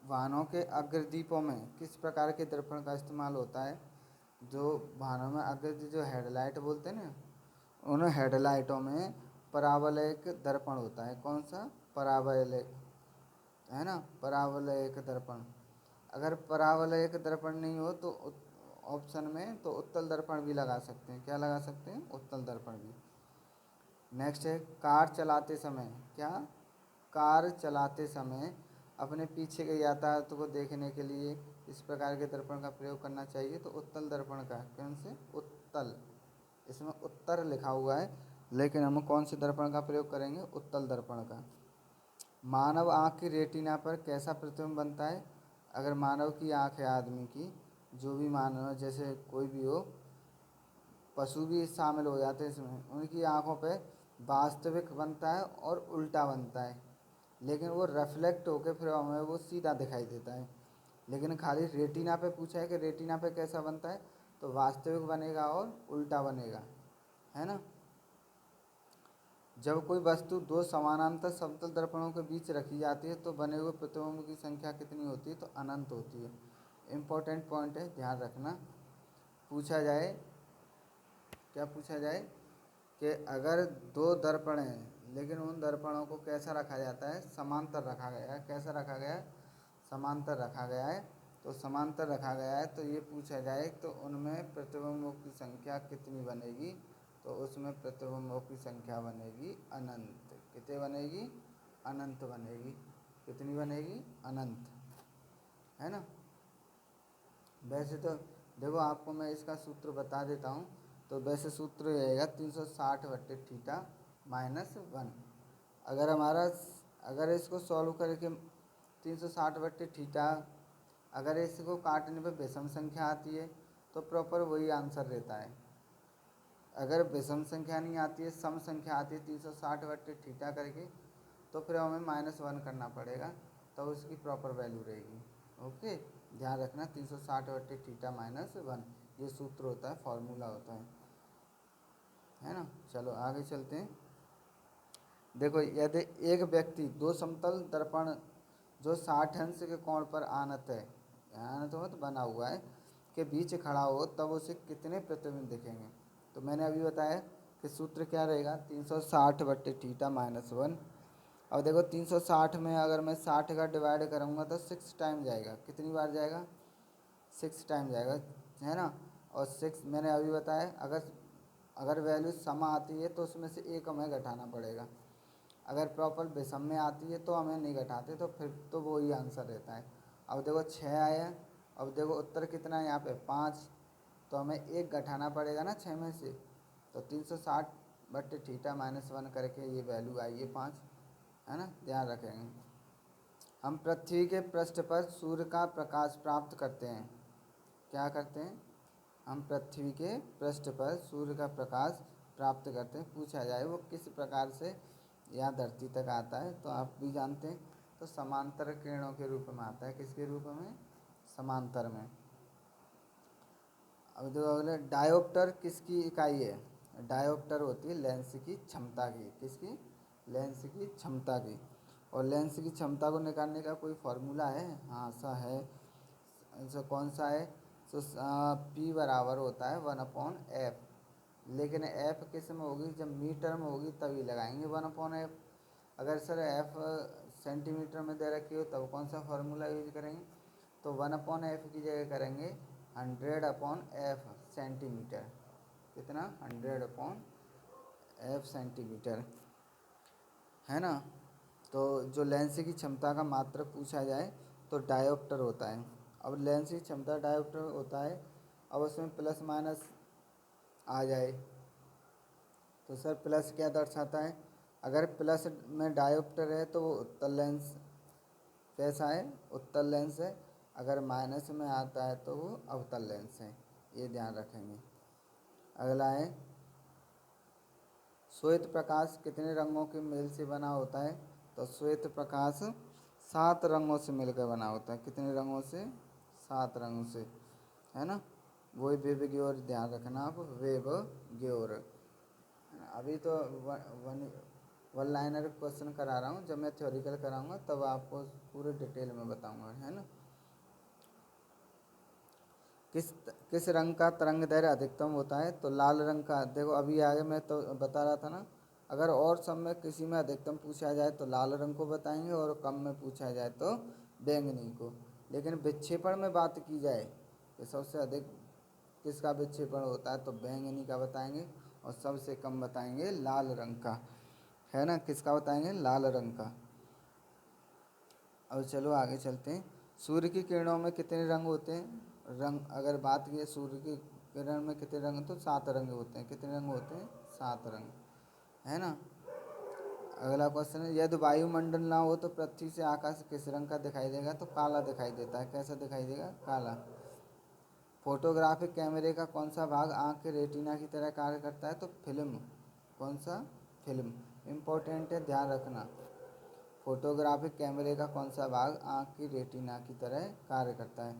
वाहनों के अग्रदीपों में किस प्रकार के दर्पण का इस्तेमाल होता है? जो वाहनों में अग्रदीप, जो हेडलाइट बोलते हैं ना, उन हेडलाइटों में परावलयिक दर्पण होता है। कौन सा? परावलयिक, है ना, परावलयिक दर्पण। अगर परावलयिक दर्पण नहीं हो तो ऑप्शन में तो उत्तल दर्पण भी लगा सकते हैं। क्या लगा सकते हैं? उत्तल दर्पण भी। नेक्स्ट है कार चलाते समय। क्या? कार चलाते समय अपने पीछे के यातायात को देखने के लिए इस प्रकार के दर्पण का प्रयोग करना चाहिए। तो उत्तल दर्पण का, कौन से? उत्तल। इसमें उत्तर लिखा हुआ है लेकिन हम कौन से दर्पण का प्रयोग करेंगे? उत्तल दर्पण का। मानव आँख की रेटिना पर कैसा प्रतिबिंब बनता है? अगर मानव की आँख है, आदमी की, जो भी मानव है, जैसे कोई भी हो, पशु भी शामिल हो जाते हैं इसमें, उनकी आँखों पे वास्तविक बनता है और उल्टा बनता है, लेकिन वो रिफ्लेक्ट होकर फिर हमें वो सीधा दिखाई देता है। लेकिन खाली रेटिना पे पूछा है कि रेटिना पे कैसा बनता है, तो वास्तविक बनेगा और उल्टा बनेगा, है ना। जब कोई वस्तु दो समानांतर समतल दर्पणों के बीच रखी जाती है तो बने हुए प्रतिबिंब की संख्या कितनी होती है? तो अनंत होती है। इम्पोर्टेंट पॉइंट है, ध्यान रखना। पूछा जाए, क्या पूछा जाए कि अगर दो दर्पण हैं लेकिन उन दर्पणों को कैसा रखा जाता है? समांतर रखा गया है। कैसा रखा गया है? समांतर रखा गया है। तो समांतर रखा गया है तो ये पूछा जाए तो उनमें प्रतिबिंबों की संख्या कितनी बनेगी? तो उसमें प्रतिबिंबों की संख्या बनेगी अनंत। कितनी बनेगी? अनंत बनेगी। कितनी बनेगी? अनंत, है ना। वैसे तो देखो, आपको मैं इसका सूत्र बता देता हूँ। तो वैसे सूत्र रहेगा 360/θ -1। अगर हमारा, अगर इसको सॉल्व करके 360/θ, अगर इसको काटने पे विषम संख्या आती है तो प्रॉपर वही आंसर रहता है। अगर विषम संख्या नहीं आती है, सम संख्या आती है 360/θ करके, तो फिर हमें -1 करना पड़ेगा, तो उसकी प्रॉपर वैल्यू रहेगी। ओके, ध्यान रखना 360/θ -1 ये सूत्र होता है, फॉर्मूला होता है ना। चलो आगे चलते हैं। देखो, यदि एक व्यक्ति दो समतल दर्पण जो 60 अंश के कोण पर आनत है, आनत हो तो बना हुआ है, के बीच खड़ा हो तब उसे कितने प्रतिबिंब दिखेंगे? तो मैंने अभी बताया कि सूत्र क्या रहेगा, 360/θ -1। अब देखो 360 में अगर मैं 60 का डिवाइड करूँगा तो 6 टाइम जाएगा। कितनी बार जाएगा? 6 टाइम जाएगा, है ना। और 6 मैंने अभी बताया, अगर अगर वैल्यू सम आती है तो उसमें से एक हमें घटाना पड़ेगा। अगर प्रॉपर विषम में आती है तो हमें नहीं घटाते, तो फिर तो वो ही आंसर रहता है। अब देखो 6 आया, अब देखो उत्तर कितना है यहाँ पे? 5। तो हमें एक घटाना पड़ेगा ना 6 में से, तो 360/θ -1 करके ये वैल्यू आई है 5, है ना। ध्यान रखेंगे। हम पृथ्वी के पृष्ठ पर सूर्य का प्रकाश प्राप्त करते हैं। क्या करते हैं? हम पृथ्वी के पृष्ठ पर सूर्य का प्रकाश प्राप्त करते हैं। पूछा जाए वो किस प्रकार से यहाँ धरती तक आता है, तो आप भी जानते हैं, तो समांतर किरणों के रूप में आता है। किसके रूप में? समांतर में। अब देखो अगले, डायोप्टर किसकी इकाई है? डायोप्टर होती है लेंस की क्षमता की। किसकी? लेंस की क्षमता की। और लेंस की क्षमता को निकालने का कोई फॉर्मूला है? हाँ सा है। ऐसा कौन सा है? तो पी बराबर होता है 1/f। लेकिन एफ किस में होगी? जब मीटर में होगी तभी लगाएंगे 1/f। अगर सर एफ सेंटीमीटर में दे रखी हो तब कौन सा फार्मूला यूज करेंगे? तो 1/f की जगह करेंगे 100/f सेंटीमीटर। कितना? 100/f सेंटीमीटर, है ना। तो जो लेंस की क्षमता का मात्रक पूछा जाए तो डायोप्टर होता है। अब लेंस की क्षमता डायोप्टर होता है। अब उसमें प्लस माइनस आ जाए तो सर प्लस क्या दर्शाता है? अगर प्लस में डायोप्टर है तो वो उत्तल लेंस कैसा है? उत्तल लेंस है। अगर माइनस में आता है तो वो अवतल लेंस है। ये ध्यान रखेंगे। अगला है श्वेत प्रकाश कितने रंगों के मेल से बना होता है? तो श्वेत प्रकाश 7 रंगों से मिलकर बना होता है। कितने रंगों से? 7 रंगों से, है ना। वही वेब ग्योर ध्यान रखना आप, वेब ग्योर। अभी तो वन लाइनर क्वेश्चन करा रहा हूँ, जब मैं थ्योरिकल कराऊंगा तब आपको पूरे डिटेल में बताऊंगा, है ना। किस किस रंग का तरंग दैर्घ्य अधिकतम होता है? तो लाल रंग का। देखो अभी आगे मैं तो बता रहा था ना, अगर और सब में किसी में अधिकतम पूछा जाए तो लाल रंग को बताएंगे और कम में पूछा जाए तो बैंगनी को। लेकिन विक्षेपण में बात की जाए कि सबसे अधिक किसका विक्षेपण होता है तो बैंगनी का बताएंगे और सबसे कम बताएंगे लाल रंग का, है ना। किसका बताएंगे? लाल रंग का। अब चलो आगे चलते हैं। सूर्य की किरणों में कितने रंग होते हैं? रंग अगर बात की सूर्य की किरण में कितने रंग तो 7 रंग होते हैं। कितने रंग होते हैं? 7 रंग, है ना। अगला क्वेश्चन है यदि वायुमंडल ना हो तो पृथ्वी से आकाश किस रंग का दिखाई देगा? तो काला दिखाई देता है। कैसा दिखाई देगा? काला। फोटोग्राफिक कैमरे का कौन सा भाग आँख के रेटिना की तरह कार्य करता है? तो फिल्म। कौन सा? फिल्म। इम्पोर्टेंट है, ध्यान रखना। फोटोग्राफिक कैमरे का कौन सा भाग आँख की रेटिना की तरह कार्य करता है?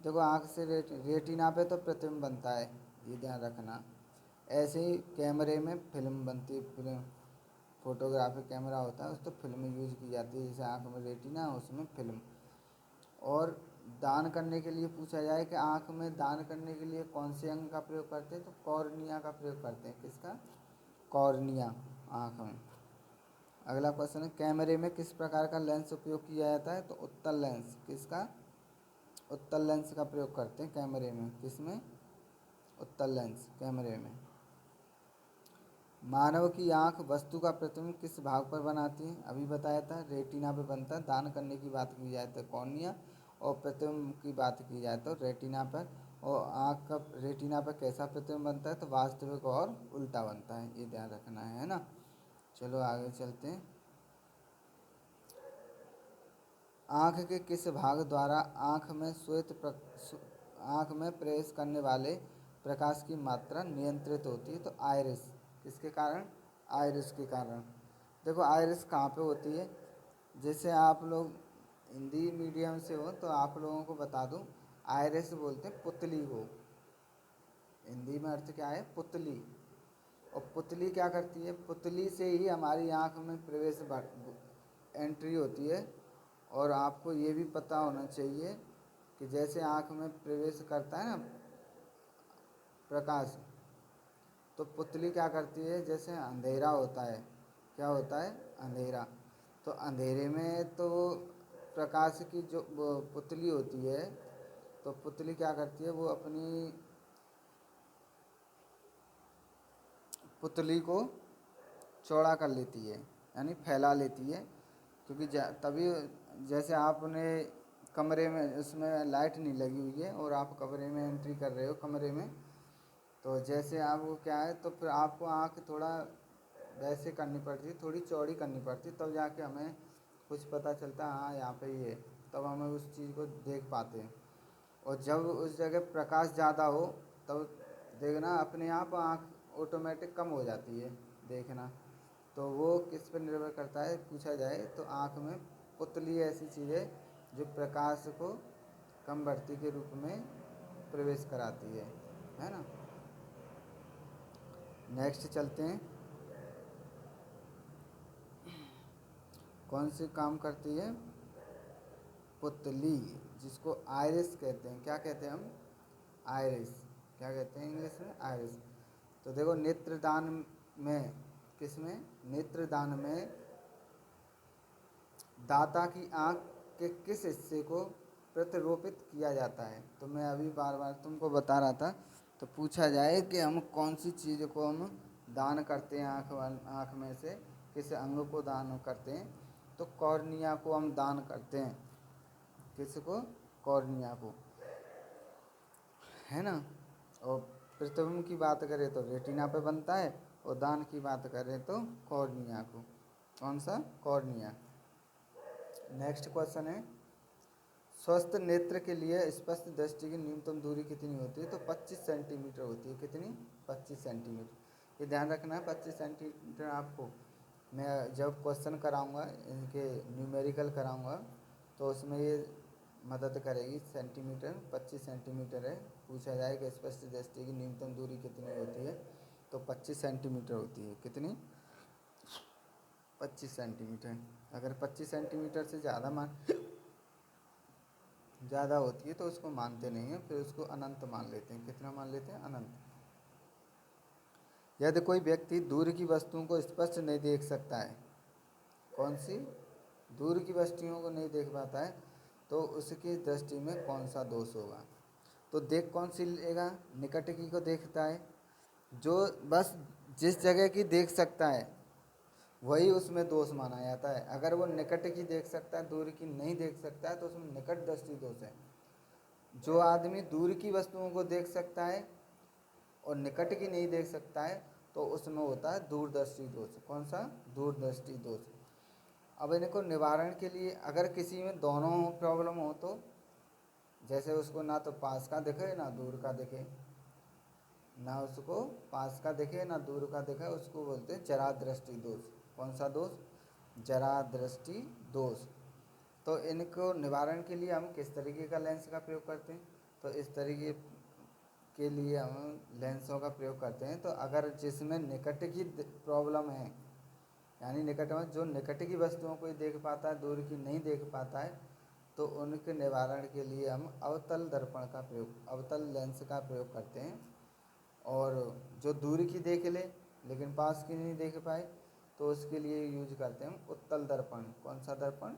देखो आँख से रेटिना पे तो प्रतिबिंब बनता है, ये ध्यान रखना। ऐसे ही कैमरे में फिल्म बनती है। फिल्म फोटोग्राफिक कैमरा होता है उस तो फिल्म यूज की जाती है। जैसे आँख में रेटिना उसमें फिल्म। और दान करने के लिए पूछा जाए कि आँख में दान करने के लिए कौन से अंग का प्रयोग करते हैं? तो कॉर्निया का प्रयोग करते हैं। किसका? कॉर्निया, आँख में। अगला क्वेश्चन है कैमरे में किस प्रकार का लेंस उपयोग किया जाता है? तो उत्तल लेंस। किसका? उत्तल लेंस का प्रयोग करते हैं कैमरे में। किसमें? उत्तल लेंस कैमरे में। मानव की आंख वस्तु का प्रतिबिंब किस भाग पर बनाती है? अभी बताया था रेटिना पे बनता है। दान करने की बात की जाए तो कॉर्निया और प्रतिबिंब की बात की जाए तो रेटिना पर। और आँख का रेटिना पर कैसा प्रतिबिंब बनता है? तो वास्तविक और उल्टा बनता है, ये ध्यान रखना है ना। चलो आगे चलते हैं। आँख के किस भाग द्वारा आँख में प्रवेश करने वाले प्रकाश की मात्रा नियंत्रित होती है? तो आइरिस। किसके कारण? आइरिस के कारण। देखो आइरिस कहाँ पे होती है? जैसे आप लोग हिंदी मीडियम से हो तो आप लोगों को बता दूं, आइरिस बोलते हैं पुतली को। हिंदी में अर्थ क्या है? पुतली। और पुतली क्या करती है? पुतली से ही हमारी आँख में एंट्री होती है। और आपको ये भी पता होना चाहिए कि जैसे आँख में प्रवेश करता है ना प्रकाश, तो पुतली क्या करती है? जैसे अंधेरा होता है, क्या होता है? अंधेरा। तो अंधेरे में तो प्रकाश की जो वो पुतली होती है, तो पुतली क्या करती है? वो अपनी पुतली को चौड़ा कर लेती है, यानी फैला लेती है। क्योंकि तभी जैसे आपने कमरे में उसमें लाइट नहीं लगी हुई है और आप कमरे में एंट्री कर रहे हो कमरे में, तो जैसे आपको क्या है तो फिर आपको आँख थोड़ा वैसे करनी पड़ती है, थोड़ी चौड़ी करनी पड़ती है, तब जाके हमें कुछ पता चलता है हाँ यहाँ पे ये, तब हमें उस चीज़ को देख पाते हैं। और जब उस जगह प्रकाश ज़्यादा हो तब देखना अपने आप आँख ऑटोमेटिक कम हो जाती है देखना। तो वो किस पर निर्भर करता है पूछा जाए तो आँख में पुतली ऐसी चीज़ है जो प्रकाश को कम बढ़ती के रूप में प्रवेश कराती है ना। नेक्स्ट चलते हैं। कौन सी काम करती है? पुतली, जिसको आयरिस कहते हैं। क्या कहते हैं हम? आयरिस। क्या कहते हैं इंग्लिश में? आयरिस। तो देखो नेत्रदान में, किस में? नेत्रदान में दाता की आँख के किस हिस्से को प्रतिरोपित किया जाता है? तो मैं अभी बार बार तुमको बता रहा था। तो पूछा जाए कि हम कौन सी चीज़ को हम दान करते हैं, आँख में से किस अंग को दान करते हैं? तो कॉर्निया को हम दान करते हैं। किसको? कॉर्निया को, है ना। और प्रतिबिंब की बात करें तो रेटिना पे बनता है, और दान की बात करें तो कॉर्निया को। कौन सा? कॉर्निया। नेक्स्ट क्वेश्चन है, स्वस्थ नेत्र के लिए स्पष्ट दृष्टि की न्यूनतम दूरी कितनी होती है? तो 25 सेंटीमीटर होती है। कितनी? 25 सेंटीमीटर। ये ध्यान रखना है, 25 सेंटीमीटर आपको। मैं जब क्वेश्चन कराऊंगा, इनके न्यूमेरिकल कराऊंगा, तो उसमें ये मदद करेगी। सेंटीमीटर 25 सेंटीमीटर है। पूछा जाए कि स्पष्ट दृष्टि की न्यूनतम दूरी कितनी होती है? तो 25 सेंटीमीटर होती है। कितनी? 25 सेंटीमीटर। अगर 25 सेंटीमीटर से ज़्यादा होती है तो उसको मानते नहीं हैं, फिर उसको अनंत मान लेते हैं। कितना मान लेते हैं? अनंत। यदि कोई व्यक्ति दूर की वस्तुओं को स्पष्ट नहीं देख सकता है, कौन सी? दूर की वस्तुओं को नहीं देख पाता है, तो उसकी दृष्टि में कौन सा दोष होगा? तो देख कौन सी लेगा? निकट की को देखता है। जो बस जिस जगह की देख सकता है वही उसमें दोष माना जाता है। अगर वो निकट की देख सकता है, दूर की नहीं देख सकता है, तो उसमें निकट दृष्टि दोष है। जो आदमी दूर की वस्तुओं को देख सकता है और निकट की नहीं देख सकता है, तो उसमें होता है दूरदृष्टि दोष। कौन सा? दूरदृष्टि दोष। अब इनको निवारण के लिए, अगर किसी में दोनों प्रॉब्लम हो, तो जैसे उसको ना तो पास का दिखे ना दूर का दिखे, ना उसको पास का दिखे ना दूर का दिखे, उसको बोलते हैं जरा दृष्टि दोष। कौन सा दोष? जरा दृष्टि दोष। तो इनको निवारण के लिए हम किस तरीके का लेंस का प्रयोग करते हैं? तो इस तरीके के लिए हम लेंसों का प्रयोग करते हैं। तो अगर जिसमें निकट की प्रॉब्लम है, यानी निकट में जो निकट की वस्तुओं को ही देख पाता है, दूर की नहीं देख पाता है, तो उनके निवारण के लिए हम अवतल दर्पण का प्रयोग, अवतल लेंस का प्रयोग करते हैं। और जो दूर की देख ले लेकिन पास की नहीं देख पाए, तो उसके लिए यूज करते हैं हम उत्तल दर्पण। कौन सा दर्पण?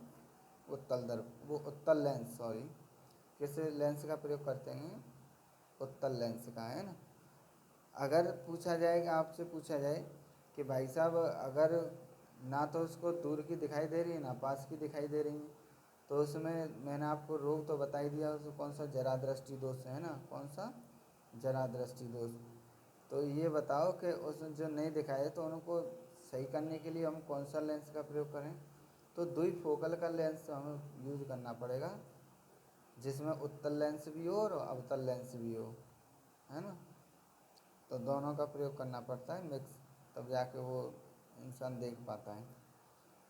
उत्तल दर्पण, वो उत्तल लेंस, सॉरी। किस लेंस का प्रयोग करते हैं? उत्तल लेंस का, है ना। अगर पूछा जाए, आपसे पूछा जाए कि भाई साहब, अगर ना तो उसको दूर की दिखाई दे रही है ना पास की दिखाई दे रही है, तो उसमें मैंने आपको रोग तो बता ही दिया, उसको कौन सा? जरा दृष्टि दोष है ना। कौन सा? जरा दृष्टि दोष। तो ये बताओ कि उस जो नहीं दिखाए, तो उनको सही करने के लिए हम कौन सा लेंस का प्रयोग करें? तो द्विफोकल का लेंस हमें यूज करना पड़ेगा, जिसमें उत्तल लेंस भी हो और अवतल लेंस भी हो, है ना। तो दोनों का प्रयोग करना पड़ता है मिक्स, तब जाके वो इंसान देख पाता है।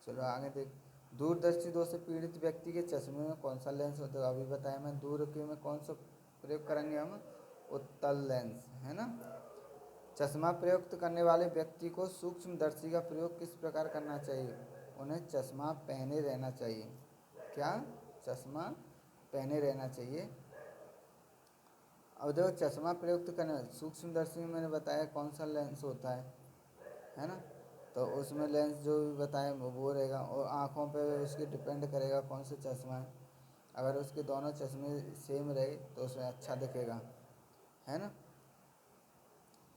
चलो आगे देख। दूरदृष्टि दोष से पीड़ित व्यक्ति के चश्मे में कौन सा लेंस होता है? अभी बताया मैं। दूर के में कौन सा प्रयोग करेंगे हम? उत्तल लेंस, है ना। चश्मा प्रयुक्त करने वाले व्यक्ति को सूक्ष्मदर्शी का प्रयोग किस प्रकार करना चाहिए? उन्हें चश्मा पहने रहना चाहिए। क्या? चश्मा पहने रहना चाहिए। अब देखो, चश्मा प्रयुक्त करने, सूक्ष्मदर्शी में मैंने बताया कौन सा लेंस होता है ना। तो उसमें लेंस जो भी बताए वो रहेगा, और आँखों पे उसके डिपेंड करेगा कौन सा चश्मा है। अगर उसके दोनों चश्मे सेम रहे तो उसमें अच्छा दिखेगा, है ना।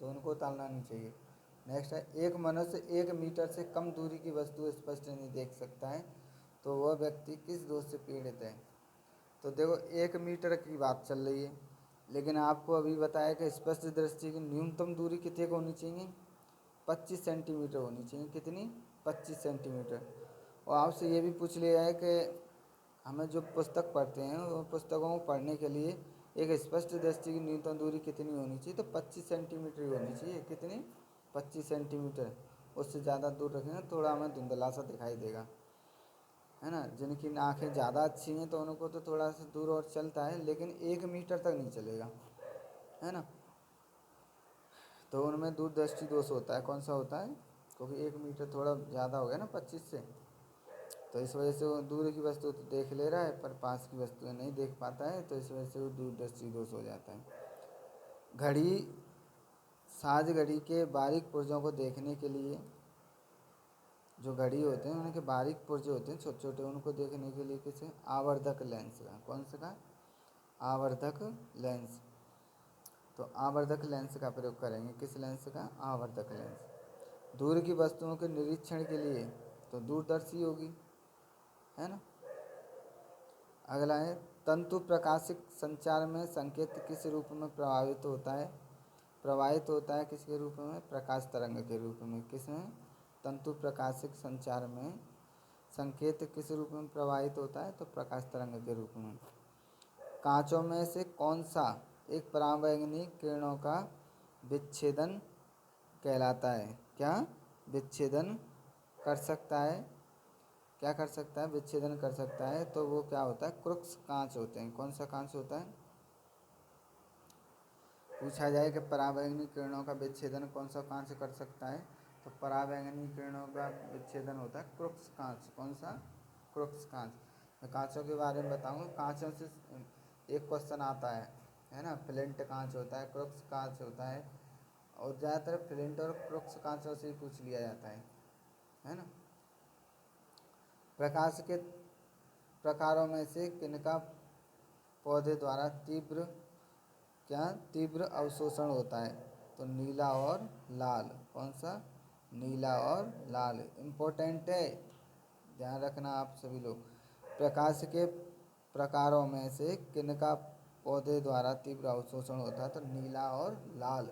तो उनको टालना नहीं चाहिए। नेक्स्ट है, एक मनुष्य 1 मीटर से कम दूरी की वस्तु स्पष्ट नहीं देख सकता है, तो वह व्यक्ति किस दोष से पीड़ित है? तो देखो, 1 मीटर की बात चल रही है, लेकिन आपको अभी बताया कि स्पष्ट दृष्टि की न्यूनतम दूरी कितने को होनी चाहिए? 25 सेंटीमीटर होनी चाहिए। कितनी? 25 सेंटीमीटर। और आपसे ये भी पूछ लिया है कि हमें जो पुस्तक पढ़ते हैं, वो पुस्तकों को पढ़ने के लिए एक स्पष्ट दृष्टि की न्यूनतम दूरी कितनी होनी चाहिए? तो 25 सेंटीमीटर ही होनी चाहिए। कितनी? 25 सेंटीमीटर। उससे ज़्यादा दूर रखेंगे थोड़ा हमें धुंधला सा दिखाई देगा, है ना। जिनकी आँखें ज़्यादा अच्छी हैं तो उनको तो थोड़ा सा दूर और चलता है, लेकिन 1 मीटर तक नहीं चलेगा, है ना। तो उनमें दूरदृष्टि दोष होता है। कौन सा होता है? क्योंकि 1 मीटर थोड़ा ज़्यादा हो गया ना 25 से। तो इस वजह से वो दूर की वस्तु तो देख ले रहा है पर पास की वस्तुएं नहीं देख पाता है, तो इस वजह से वो दूरदृष्टि दोष हो जाता है। घड़ी साज घड़ी के बारीक पुर्जों को देखने के लिए, जो घड़ी होते हैं उनके बारीक पुर्जे होते हैं छोटे छोटे, उनको देखने के लिए किसे आवर्धक लेंस का, कौन सा का आवर्धक लेंस। तो आवर्धक लेंस का प्रयोग करेंगे, किस लेंस का आवर्धक लेंस। दूर की वस्तुओं के निरीक्षण के लिए तो दूरदर्शी होगी, है ना। अगला है तंतु प्रकाशिक संचार में संकेत किस रूप में प्रभावित होता है, प्रवाहित होता है किसके रूप में, प्रकाश तरंग के रूप में। किसमें, तंतु प्रकाशिक संचार में संकेत किस रूप में प्रवाहित होता है, तो प्रकाश तरंग के रूप में। कांचों में से कौन सा एक परावैंगनी किरणों का विच्छेदन कहलाता है, क्या विच्छेदन कर सकता है, क्या कर सकता है, विच्छेदन कर सकता है। तो वो क्या होता है, क्रुक्स कांच होते हैं। कौन सा कांच होता है, पूछा जाए कि परावैंगनी किरणों का विच्छेदन कौन सा कांच कर सकता है, तो परावैंगनी किरणों का विच्छेदन होता है क्रुक्स कांच। कौन सा, क्रुक्स कांच। मैं कांचों के बारे में बताऊंगा, कांचों से एक क्वेश्चन आता है ना। फ्लिंट कांच होता है, क्रुक्स कांच होता है, और ज़्यादातर फ्लिंट और क्रुक्स कांचों से ही पूछ लिया जाता है ना। प्रकाश के प्रकारों में से किनका पौधे द्वारा तीव्र अवशोषण होता है, तो नीला और लाल। कौन सा, नीला और लाल, इम्पोर्टेंट है, ध्यान रखना आप सभी लोग। प्रकाश के प्रकारों में से किनका पौधे द्वारा तीव्र अवशोषण होता है, तो नीला और लाल।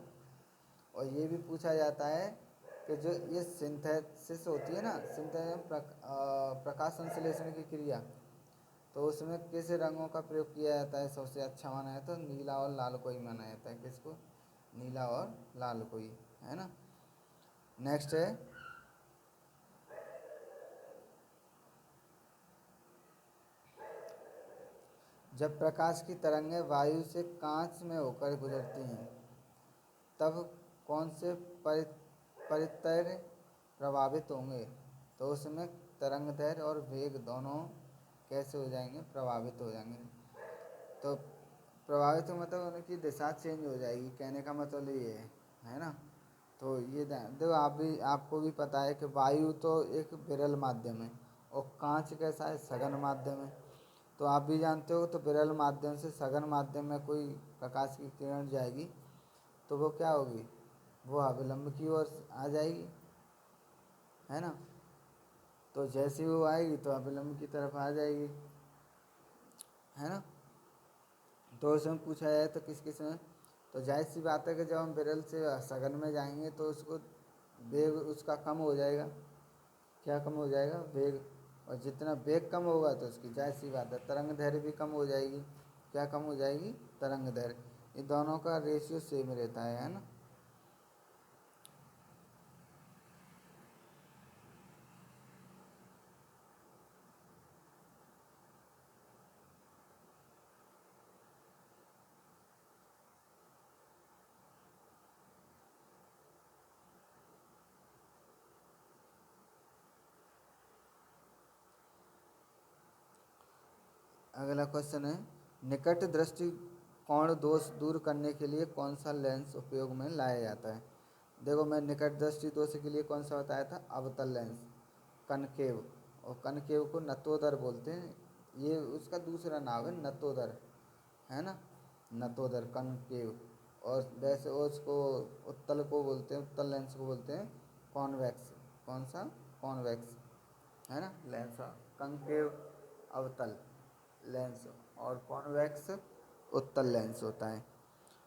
और ये भी पूछा जाता है कि जो ये सिंथेसिस होती है ना, प्रकाश संश्लेषण की क्रिया, तो उसमें किस रंगों का प्रयोग किया जाता है, सबसे अच्छा माना है तो नीला और लाल को ही माना जाता है। किसको, नीला और लाल को ही, है ना। नेक्स्ट है जब प्रकाश की तरंगें वायु से कांच में होकर गुजरती हैं तब कौन से परितैर्य प्रभावित होंगे, तो उसमें तरंगदैर्घ्य और वेग दोनों कैसे हो जाएंगे, प्रभावित हो जाएंगे। तो प्रभावित हो मतलब उनकी दिशा चेंज हो जाएगी, कहने का मतलब ये है ना। तो ये देखो आपको भी पता है कि वायु तो एक विरल माध्यम है और कांच कैसा है, सघन माध्यम है। तो आप भी जानते हो, तो विरल माध्यम से सघन माध्यम में कोई प्रकाश की किरण जाएगी तो वो क्या होगी, वो अविलंब की ओर आ जाएगी, है ना। तो जैसे ही वो आएगी तो अविलंब की तरफ आ जाएगी, है ना। तो उसमें पूछा जाए तो किस किस में, तो जाहिर सी बात है कि जब हम विरल से सघन में जाएंगे तो उसको वेग उसका कम हो जाएगा। क्या कम हो जाएगा, वेग। और जितना वेग कम होगा तो उसकी जाहिर सी बात है तरंग दैर्घ्य भी कम हो जाएगी। क्या कम हो जाएगी, तरंग दैर्घ्य। ये दोनों का रेशियो सेम रहता है ना। अगला क्वेश्चन है निकट दृष्टि कोण दोष दूर करने के लिए कौन सा लेंस उपयोग में लाया जाता है। देखो मैं निकट दृष्टि दोष के लिए कौन सा बताया था, अवतल लेंस, कनकेव। और कनकेव को नतोदर बोलते हैं, ये उसका दूसरा नाम है नतोदर, है ना, नतोदर कनकेव। और वैसे उसको उत्तल को बोलते हैं, उत्तल लेंस को बोलते हैं कॉन्वेक्स। कौन सा, कॉन्वेक्स, है ना लेंस। कंकेव अवतल लेंस और कॉन्वेक्स उत्तल लेंस होता है।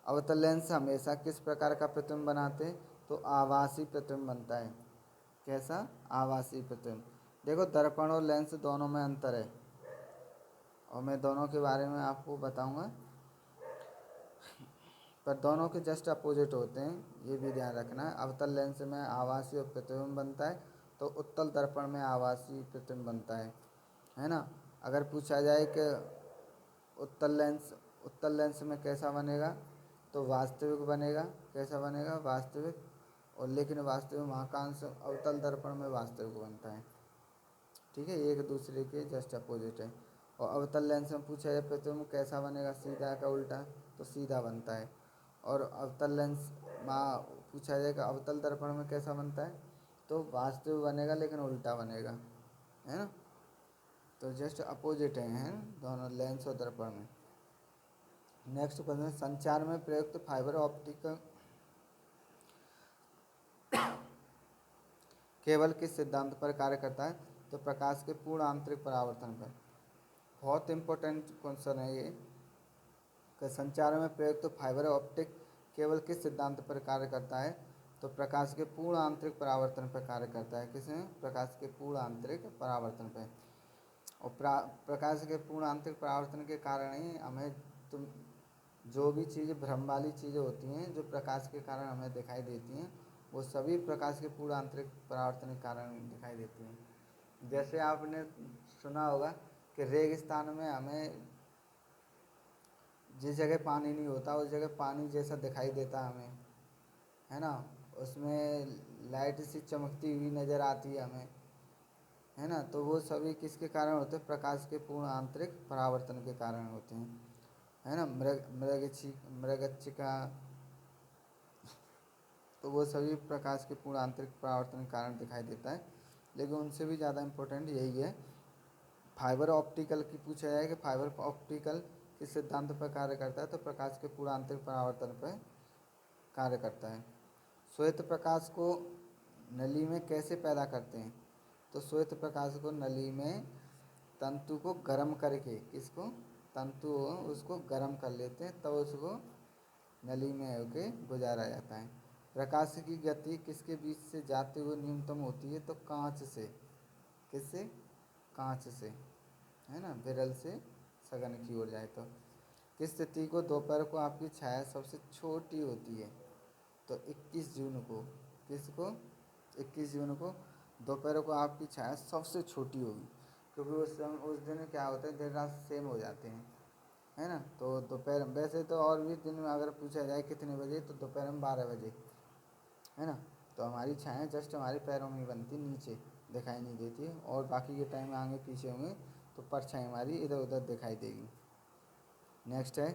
अवतल लेंस हमेशा किस प्रकार का प्रतिबिंब बनाते हैं, तो आभासी प्रतिबिंब बनता है। कैसा, आभासी प्रतिबिंब। देखो दर्पण और लेंस दोनों में अंतर है और मैं दोनों के बारे में आपको बताऊंगा, पर दोनों के जस्ट अपोजिट होते हैं, ये भी ध्यान रखना है। अवतल लेंस में आभासी और प्रतिबिंब बनता है, तो उत्तल दर्पण में आभासी प्रतिबिंब बनता है ना। अगर पूछा जाए कि उत्तल लेंस में कैसा बनेगा, तो वास्तविक बनेगा। कैसा बनेगा, वास्तविक। और लेकिन वास्तविक महाकांश अवतल दर्पण में वास्तविक बनता है। ठीक है, एक दूसरे के जस्ट अपोजिट है। और अवतल लेंस में पूछा जाए प्रतिबिंब कैसा बनेगा, सीधा का उल्टा, तो सीधा बनता है। और अवतल लेंस में पूछा जाएगा अवतल दर्पण में कैसा बनता है, तो वास्तविक बनेगा लेकिन उल्टा बनेगा, है ना। तो जस्ट अपोजिट हैं दोनों, लेंस और दर्पण में। नेक्स्ट क्वेश्चन, संचार में प्रयुक्त फाइबर ऑप्टिक केवल किस सिद्धांत पर कार्य करता है, तो प्रकाश के पूर्ण आंतरिक परावर्तन पर। बहुत इंपॉर्टेंट क्वेश्चन है ये, कि संचार में प्रयुक्त फाइबर ऑप्टिक केवल किस सिद्धांत पर कार्य करता है, तो प्रकाश के पूर्ण आंतरिक परावर्तन पर कार्य करता है। किसमें, प्रकाश के पूर्ण आंतरिक परावर्तन पर। और प्रकाश के पूर्ण आंतरिक परावर्तन के कारण ही हमें तुम जो भी चीज़ें भ्रम वाली चीज़ें होती हैं जो प्रकाश के कारण हमें दिखाई देती हैं, वो सभी प्रकाश के पूर्ण आंतरिक परावर्तन के कारण दिखाई देती हैं। जैसे आपने सुना होगा कि रेगिस्तान में हमें जिस जगह पानी नहीं होता उस जगह पानी जैसा दिखाई देता हमें, है ना। उसमें लाइट सी चमकती हुई नज़र आती है हमें, है ना। तो वो सभी किसके कारण होते हैं, प्रकाश के पूर्ण आंतरिक परावर्तन के कारण होते हैं, है ना। मृगच्छिका, तो वो सभी प्रकाश के पूर्ण आंतरिक परावर्तन के कारण दिखाई देता है। लेकिन उनसे भी ज़्यादा इम्पोर्टेंट यही है, फाइबर ऑप्टिकल की पूछा जाए कि फाइबर ऑप्टिकल किस सिद्धांत पर कार्य करता है, तो प्रकाश के पूर्ण आंतरिक परावर्तन पर कार्य करता है। श्वेत प्रकाश को नली में कैसे पैदा करते हैं, तो श्वेत प्रकाश को नली में तंतु को गर्म करके, किसको, तंतु उसको गर्म कर लेते हैं, तब उसको नली में होके गुजारा जाता है। प्रकाश की गति किसके बीच से जाते हुए न्यूनतम होती है, तो कांच से। किससे, कांच से, है ना, विरल से सघन की ओर जाए तो। किस तिथि को दोपहर को आपकी छाया सबसे छोटी होती है, तो 21 जून को। किसको, 21 जून को दोपहर को आपकी छाया सबसे छोटी होगी, क्योंकि उस दिन क्या होता है, दिन रात सेम हो जाते हैं, है ना। तो दोपहर, वैसे तो और भी दिन में अगर पूछा जाए कितने बजे, तो दोपहर में 12 बजे, है ना। तो हमारी छाया जस्ट हमारे पैरों में ही बनती, नीचे दिखाई नहीं देती है, और बाकी के टाइम में आगे पीछे होंगे तो परछाई हमारी इधर उधर दिखाई देगी। नेक्स्ट है,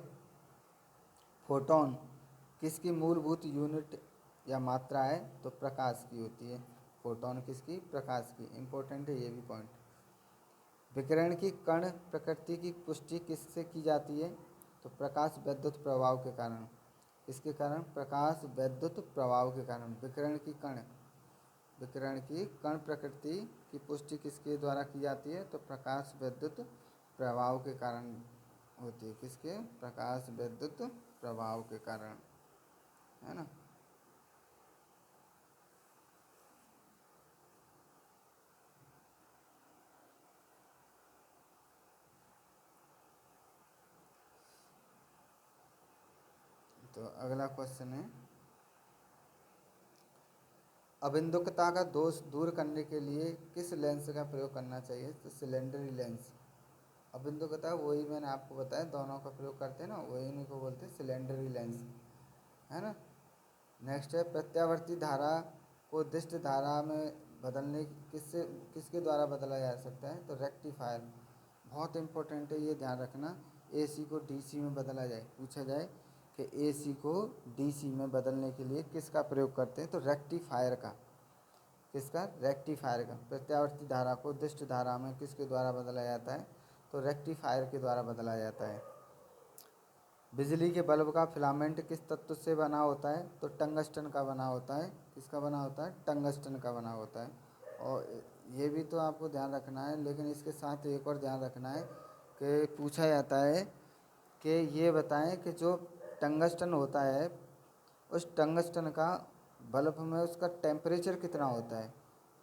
फोटोन किसकी मूलभूत यूनिट या मात्रा है, तो प्रकाश की होती है। फोटोन किसकी, प्रकाश की। इम्पोर्टेंट है ये भी पॉइंट। विकिरण की कण प्रकृति की पुष्टि किससे की जाती है, तो प्रकाश वैद्युत प्रभाव के कारण। इसके कारण, प्रकाश वैद्युत प्रभाव के कारण। विकिरण की कण प्रकृति की पुष्टि किसके द्वारा की जाती है, तो प्रकाश वैद्युत प्रभाव के कारण होती है। किसके, प्रकाश वैद्युत प्रभाव के कारण, है ना। तो अगला क्वेश्चन है, अबिंदुकता का दोष दूर करने के लिए किस लेंस का प्रयोग करना चाहिए, तो सिलेंडरी लेंस। अबिंदुकता वही मैंने आपको बताया, दोनों का प्रयोग करते हैं ना, वही इन्हीं को बोलते हैं सिलेंडरी लेंस, है ना। नेक्स्ट है, प्रत्यावर्ती धारा को दिष्ट धारा में बदलने किससे, किसके द्वारा बदला जा सकता है, तो रेक्टिफायर। बहुत इंपॉर्टेंट है ये ध्यान रखना, एसी को डीसी में बदला जाए, पूछा जाए कि एसी को डीसी में बदलने के लिए किसका प्रयोग करते हैं, तो रेक्टिफायर का। किसका, रेक्टिफायर का। प्रत्यावर्ती धारा को दिष्ट धारा में किसके द्वारा बदला जाता है, तो रेक्टिफायर के द्वारा बदला जाता है। बिजली के बल्ब का फिलामेंट किस तत्व से बना होता है, तो टंगस्टन का बना होता है। किसका बना होता है, टंगस्टन का बना होता है। और ये भी तो आपको ध्यान रखना है, लेकिन इसके साथ एक और ध्यान रखना है कि पूछा जाता है कि ये बताएं कि जो टंगस्टन होता है, उस टंगस्टन का बल्ब में उसका टेम्परेचर कितना होता है,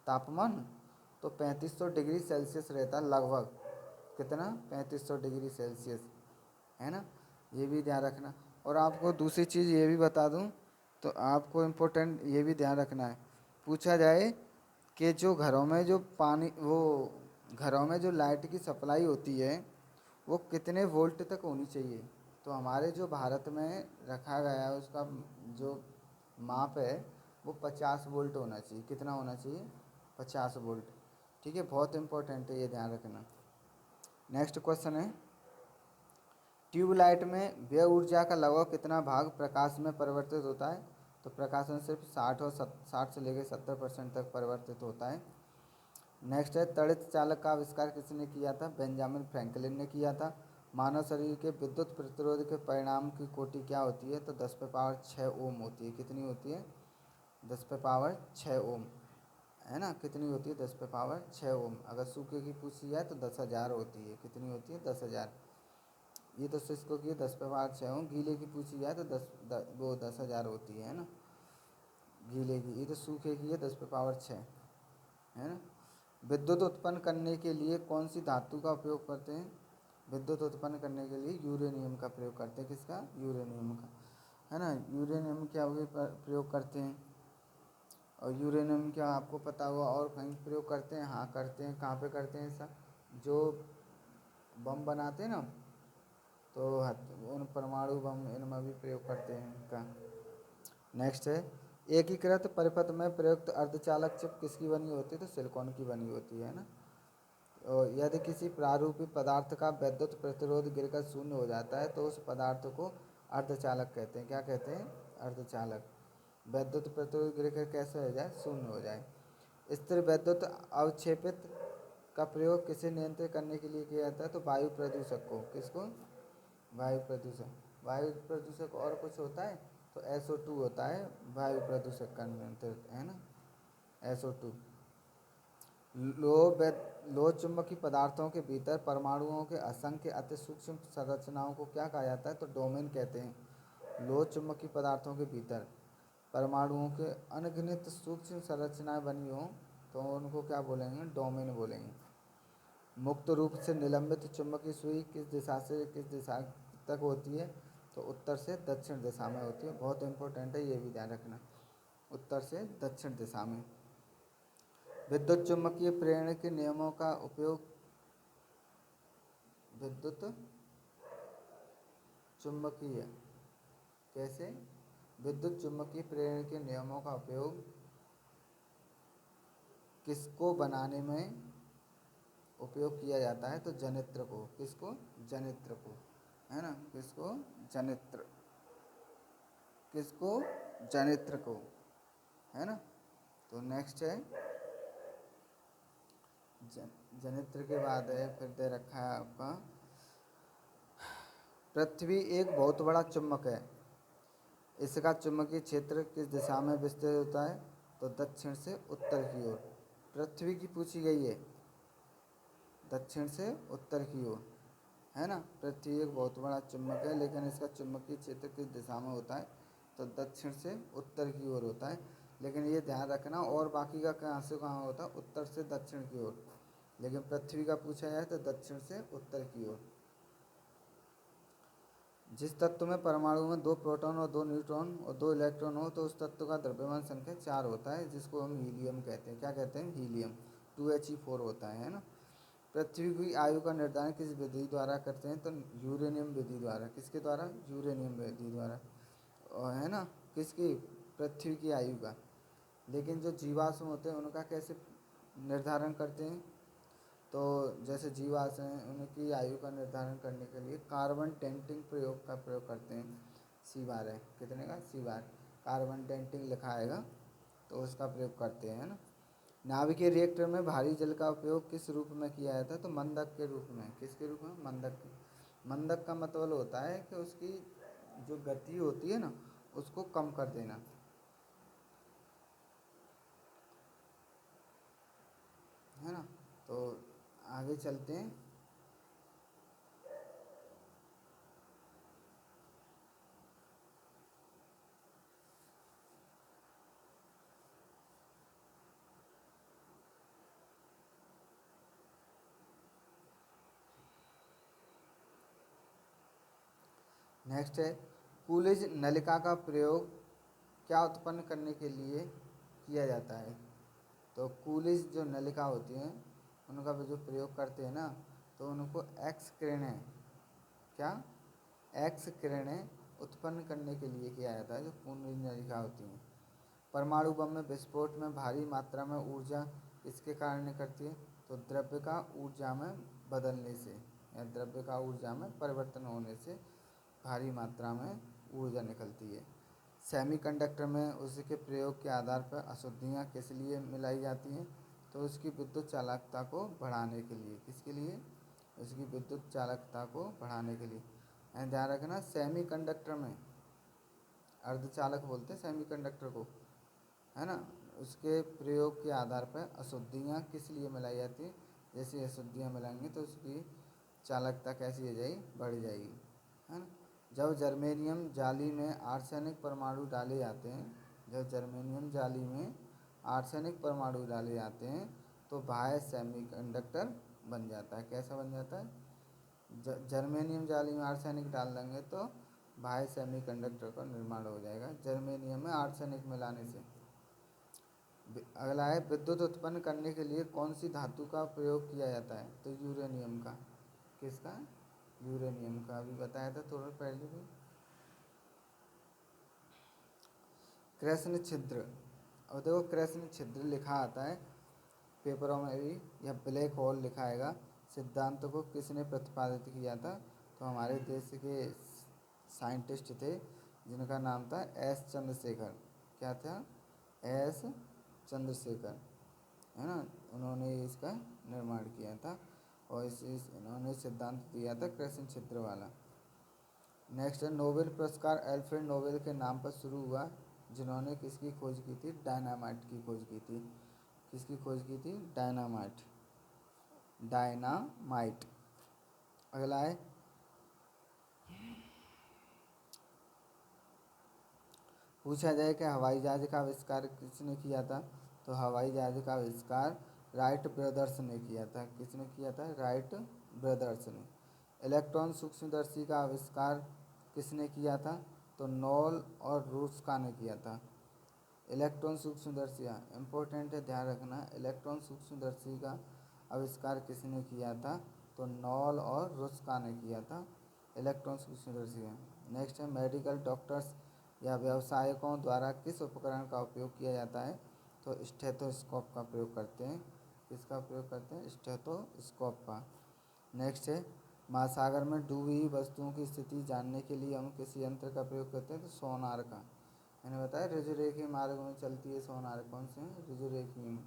तापमान, तो 3500 डिग्री सेल्सियस रहता है लगभग। कितना, 3500 डिग्री सेल्सियस, है ना। ये भी ध्यान रखना। और आपको दूसरी चीज़ ये भी बता दूं, तो आपको इम्पोर्टेंट ये भी ध्यान रखना है, पूछा जाए कि जो घरों में जो पानी, वो घरों में जो लाइट की सप्लाई होती है वो कितने वोल्ट तक होनी चाहिए, तो हमारे जो भारत में रखा गया है उसका जो माप है वो 50 वोल्ट होना चाहिए। कितना होना चाहिए, 50 वोल्ट। ठीक है, बहुत इंपॉर्टेंट है, ये ध्यान रखना। नेक्स्ट क्वेश्चन है, ट्यूबलाइट में व्यय ऊर्जा का लगभग कितना भाग प्रकाश में परिवर्तित होता है? तो प्रकाश में सिर्फ 60 से लेकर 70% तक परिवर्तित होता है। नेक्स्ट है, तड़ित चालक का आविष्कार किसने किया था? बेंजामिन फ्रैंकलिन ने किया था। मानव शरीर के विद्युत प्रतिरोध के परिणाम की कोटि क्या होती है? तो 10⁻6 ओम होती है। कितनी होती है? 10⁻6 ओम, है ना। कितनी होती है? 10⁻6 ओम। अगर सूखे की पूछी जाए तो 10,000 होती है। कितनी होती है? 10,000। ये तो शुष्क की 10⁻6 ओम, गीले की पूछी जाए तो 10,000 होती है ना, गीले की। ये तो सूखे की है 10⁻6, है ना। विद्युत उत्पन्न करने के लिए कौन सी धातु का उपयोग करते हैं? विद्युत उत्पन्न करने के लिए यूरेनियम का प्रयोग करते हैं। किसका? यूरेनियम का, है ना। यूरेनियम क्या प्रयोग करते हैं? और यूरेनियम क्या आपको पता हुआ और कहीं प्रयोग करते हैं? हाँ करते हैं। कहाँ पे करते हैं ऐसा? जो बम बनाते हैं ना, तो उन परमाणु बम इनमें भी प्रयोग करते हैं इनका। नेक्स्ट है, एकीकृत परिपथ में प्रयुक्त अर्धचालक चिप किसकी बनी होती है? तो सिलिकॉन की बनी होती है ना। और यदि किसी प्रारूपिक पदार्थ का विद्युत प्रतिरोध गिरकर शून्य हो जाता है तो उस पदार्थ को अर्धचालक कहते हैं। क्या कहते हैं? अर्धचालक। विद्युत प्रतिरोध गिरकर कैसे हो जाए? शून्य हो जाए। स्थिर विद्युत अवक्षेपित का प्रयोग किसे नियंत्रित करने के लिए किया जाता है? तो वायु प्रदूषक को। किसको? वायु प्रदूषक। वायु प्रदूषक और कुछ होता है? तो SO2 होता है वायु प्रदूषक का नियंत्रित, है ना, SO2। लोह चुंबकीय पदार्थों के भीतर परमाणुओं के असंख्य अति सूक्ष्म संरचनाओं को क्या कहा जाता है? तो डोमेन कहते हैं। लोह चुंबकीय पदार्थों के भीतर परमाणुओं के अनगिनत सूक्ष्म संरचनाएं बनी हों तो उनको क्या बोलेंगे? डोमेन बोलेंगे। मुक्त रूप से निलंबित चुंबकीय सुई किस दिशा से किस दिशा तक होती है? तो उत्तर से दक्षिण दिशा में होती है। बहुत इंपॉर्टेंट है, ये भी ध्यान रखना, उत्तर से दक्षिण दिशा में। विद्युत चुम्बकीय प्रेरण के नियमों का उपयोग, विद्युत चुम्बकीय, कैसे? विद्युत चुम्बकीय प्रेरण के नियमों का उपयोग किसको बनाने में उपयोग किया जाता है? तो जनित्र को। किसको? जनित्र को, है ना। किसको? जनित्र। किसको? जनित्र को, है ना। तो नेक्स्ट है, जनित्र के बाद है, फिर दे रखा है आपका, पृथ्वी एक बहुत बड़ा चुम्बक है, इसका चुंबकीय क्षेत्र किस दिशा में विस्तृत होता है? तो दक्षिण से उत्तर की ओर। पृथ्वी की पूछी गई है, दक्षिण से उत्तर की ओर, है ना। पृथ्वी एक बहुत बड़ा चुंबक है, लेकिन इसका चुंबकीय क्षेत्र किस दिशा में होता है? तो दक्षिण से उत्तर की ओर होता है। लेकिन ये ध्यान रखना, और बाकी का कहाँ से कहाँ होता है? उत्तर से दक्षिण की ओर। लेकिन पृथ्वी का पूछा जाए तो दक्षिण से उत्तर की ओर। जिस तत्व में परमाणु में 2 प्रोटॉन और 2 न्यूट्रॉन और 2 इलेक्ट्रॉन हो तो उस तत्व का द्रव्यमान संख्या 4 होता है, जिसको हम हीलियम कहते हैं। क्या कहते हैं? हीलियम। 2He4 होता है ना। पृथ्वी की आयु का निर्धारण किस विधि द्वारा करते हैं? तो यूरेनियम विधि द्वारा। किसके द्वारा? यूरेनियम विधि द्वारा, और है ना। किसकी? पृथ्वी की आयु का। लेकिन जो जीवाश्म होते हैं उनका कैसे निर्धारण करते हैं? तो जैसे जीवाश्म हैं, उनकी आयु का निर्धारण करने के लिए कार्बन डेंटिंग प्रयोग का प्रयोग करते हैं। C बार है, कितने का? C बार। कार्बन डेंटिंग लिखा आएगा तो उसका प्रयोग करते हैं ना। नाभिकीय रिएक्टर में भारी जल का उपयोग किस रूप में किया जाता है? तो मंदक के रूप में। किसके रूप में? मंदक के। मंदक का मतलब होता है कि उसकी जो गति होती है ना, उसको कम कर देना, है ना। तो आगे चलते हैं। नेक्स्ट है, कूलिज नलिका का प्रयोग क्या उत्पन्न करने के लिए किया जाता है? तो कूलिज जो नलिका होती हैं उनका जो प्रयोग करते हैं ना, तो उनको एक्स किरणें, क्या? एक्स किरणें उत्पन्न करने के लिए किया जाता है, जो कूलिज नलिका होती हैं। परमाणु बम में विस्फोट में भारी मात्रा में ऊर्जा किसके कारण करती है? तो द्रव्य का ऊर्जा में बदलने से या द्रव्य का ऊर्जा में परिवर्तन होने से भारी मात्रा में ऊर्जा निकलती है। सेमीकंडक्टर में उसके प्रयोग के आधार पर अशुद्धियाँ किस लिए मिलाई जाती हैं? तो उसकी विद्युत चालकता को बढ़ाने के लिए। किसके लिए? उसकी विद्युत चालकता को बढ़ाने के लिए। एंड ध्यान रखना, सेमीकंडक्टर में, अर्धचालक बोलते हैं सेमीकंडक्टर को, है ना, उसके प्रयोग के आधार पर अशुद्धियाँ किस लिए मिलाई जाती है? जैसे अशुद्धियाँ मिलाएंगे तो उसकी चालकता कैसी हो जाएगी? बढ़ जाएगी, है ना। जब जर्मेनियम जाली में आर्सेनिक परमाणु डाले जाते हैं, जब जर्मेनियम जाली में आर्सेनिक परमाणु डाले जाते हैं तो बाह्य सेमीकंडक्टर बन जाता है। कैसा बन जाता है? जर्मेनियम जाली में आर्सेनिक डाल देंगे तो बाह्य सेमीकंडक्टर का निर्माण हो जाएगा जर्मेनियम में आर्सेनिक मिलाने से। अगला है, विद्युत उत्पन्न करने के लिए कौन सी धातु का प्रयोग किया जाता है? तो यूरेनियम का। किसका? यूरेनियम का। अभी बताया था थोड़ा पहले भी। कृष्ण छिद्र। अब देखो, कृष्ण छिद्र लिखा आता है पेपरों में भी, या ब्लैक होल लिखा आएगा। सिद्धांत को किसने प्रतिपादित किया था? तो हमारे देश के साइंटिस्ट थे जिनका नाम था एस चंद्रशेखर। क्या था? एस चंद्रशेखर, है ना। उन्होंने इसका निर्माण किया था और इन्होंने सिद्धांत दिया था कृष्ण छिद्र वाला। नेक्स्ट है, नोबेल पुरस्कार अल्फ्रेड नोबेल के नाम पर शुरू हुआ, जिन्होंने किसकी खोज की थी? डायनामाइट की खोज की थी। किसकी खोज की थी? डायनामाइट। डायनामाइट। अगला है, पूछा जाए कि हवाई जहाज का आविष्कार किसने किया था? तो हवाई जहाज का आविष्कार राइट ब्रदर्स ने किया था। किसने किया था? राइट ब्रदर्स ने। इलेक्ट्रॉन सूक्ष्मदर्शी का आविष्कार किसने किया था? तो नॉल और रूस्का ने किया था। इलेक्ट्रॉन सूक्ष्मदर्शी इम्पोर्टेंट है, ध्यान रखना। इलेक्ट्रॉन सूक्ष्मदर्शी का आविष्कार किसने किया था? तो नॉल और रुस्का ने किया था इलेक्ट्रॉन सूक्ष्मदर्शी का। नेक्स्ट है, मेडिकल डॉक्टर्स या व्यवसायिकों द्वारा किस उपकरण का उपयोग किया जाता है? तो स्टेथोस्कोप का प्रयोग करते हैं। किसका प्रयोग करते हैं? स्टेथोस्कोप का। नेक्स्ट है, महासागर में डूबी हुई वस्तुओं की स्थिति जानने के लिए हम किस यंत्र का प्रयोग करते हैं? तो सोनार का। मैंने बताया ऋजुरेखीय मार्ग में चलती है सोनार। कौन से हैं? ऋजुरेखीय।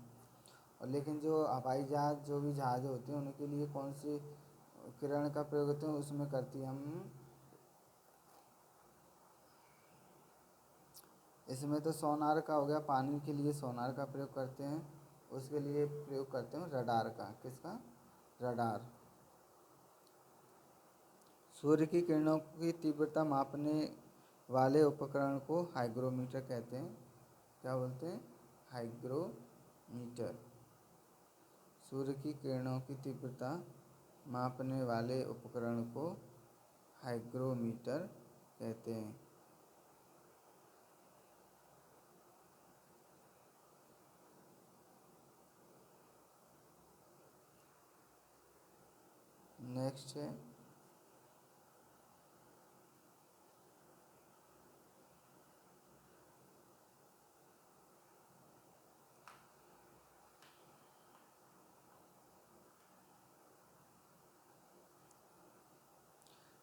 और लेकिन जो हवाई जहाज, जो भी जहाज होते हैं, उनके लिए कौन सी किरण का प्रयोग होते हैं? उसमें करती है हम, इसमें तो सोनार का हो गया, पानी के लिए सोनार का प्रयोग करते हैं। उसके लिए प्रयोग करते हैं रडार का। किसका? रडार। सूर्य की किरणों की तीव्रता मापने वाले उपकरण को हाइग्रोमीटर कहते हैं। क्या बोलते हैं? हाइग्रोमीटर। सूर्य की किरणों की तीव्रता मापने वाले उपकरण को हाइग्रोमीटर कहते हैं। नेक्स्ट है,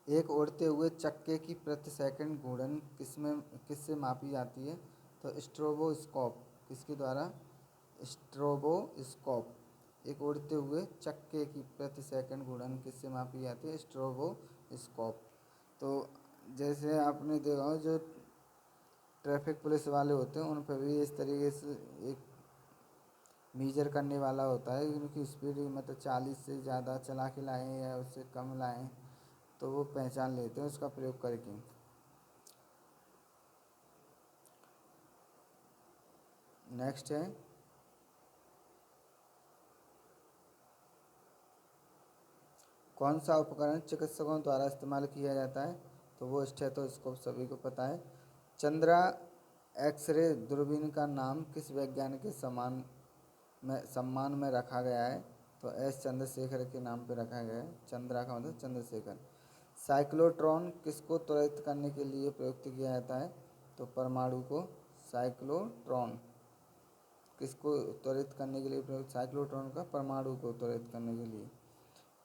एक उड़ते हुए चक्के की प्रति सेकंड घूर्णन किससे मापी जाती है? तो स्ट्रोबोस्कोप। किसके द्वारा? स्ट्रोबोस्कोप। एक उड़ते हुए चक्के की प्रति सेकंड घूर्णन किससे मापी जाती है? स्ट्रोबोस्कोप। तो जैसे आपने देखा हो, जो ट्रैफिक पुलिस वाले होते हैं उन पर भी इस तरीके से एक मीजर करने वाला होता है, उनकी स्पीड मतलब 40 से ज़्यादा चला के लाएँ या उससे कम लाएँ तो वो पहचान लेते हैं उसका प्रयोग करके। नेक्स्ट है, कौन सा उपकरण चिकित्सकों द्वारा इस्तेमाल किया जाता है? तो वो स्टेथोस्कोप, सभी को पता है। चंद्रा एक्सरे दूरबीन का नाम किस वैज्ञानिक के सम्मान में रखा गया है? तो एस चंद्रशेखर के नाम पे रखा गया है। चंद्रा का मतलब चंद्रशेखर। साइक्लोट्रॉन किसको त्वरित करने के लिए प्रयुक्त किया जाता है? तो परमाणु को साइक्लोट्रॉन किसको त्वरित करने के लिए प्रयोग, साइक्लोट्रॉन का परमाणु को त्वरित करने के लिए।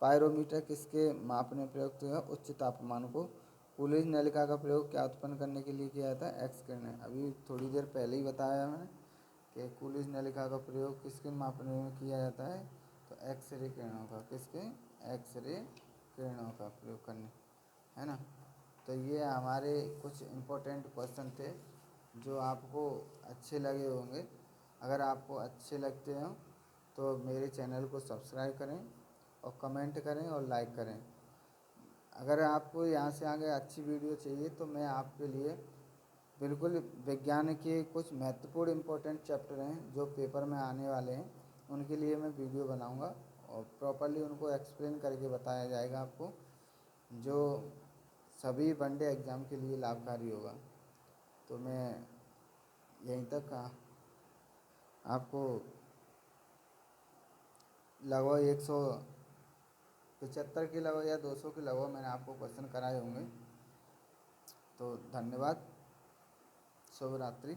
पायरोमीटर किसके मापने प्रयुक्त है, उच्च तापमान को। कूलिज नलिका का प्रयोग क्या उत्पन्न करने के लिए किया जाता है, एक्स किरणें। अभी थोड़ी देर पहले ही बताया मैंने कि कूलिज नलिका का प्रयोग किसके मापने में किया जाता है, तो एक्सरे किरणों का, किसके, एक्सरे किरणों का प्रयोग करने, है ना। तो ये हमारे कुछ इम्पोर्टेंट क्वेश्चन थे जो आपको अच्छे लगे होंगे। अगर आपको अच्छे लगते हो तो मेरे चैनल को सब्सक्राइब करें और कमेंट करें और लाइक करें। अगर आपको यहाँ से आगे अच्छी वीडियो चाहिए तो मैं आपके लिए बिल्कुल विज्ञान के कुछ महत्वपूर्ण इम्पोर्टेंट चैप्टर हैं जो पेपर में आने वाले हैं, उनके लिए मैं वीडियो बनाऊंगा और प्रॉपरली उनको एक्सप्लेन करके बताया जाएगा आपको, जो सभी वनडे एग्ज़ाम के लिए लाभकारी होगा। तो मैं यहीं तक आपको लगभग 175 के लगभग या 200 के लगभग मैंने आपको क्वेश्चन कराए होंगे। तो धन्यवाद, शुभ रात्रि।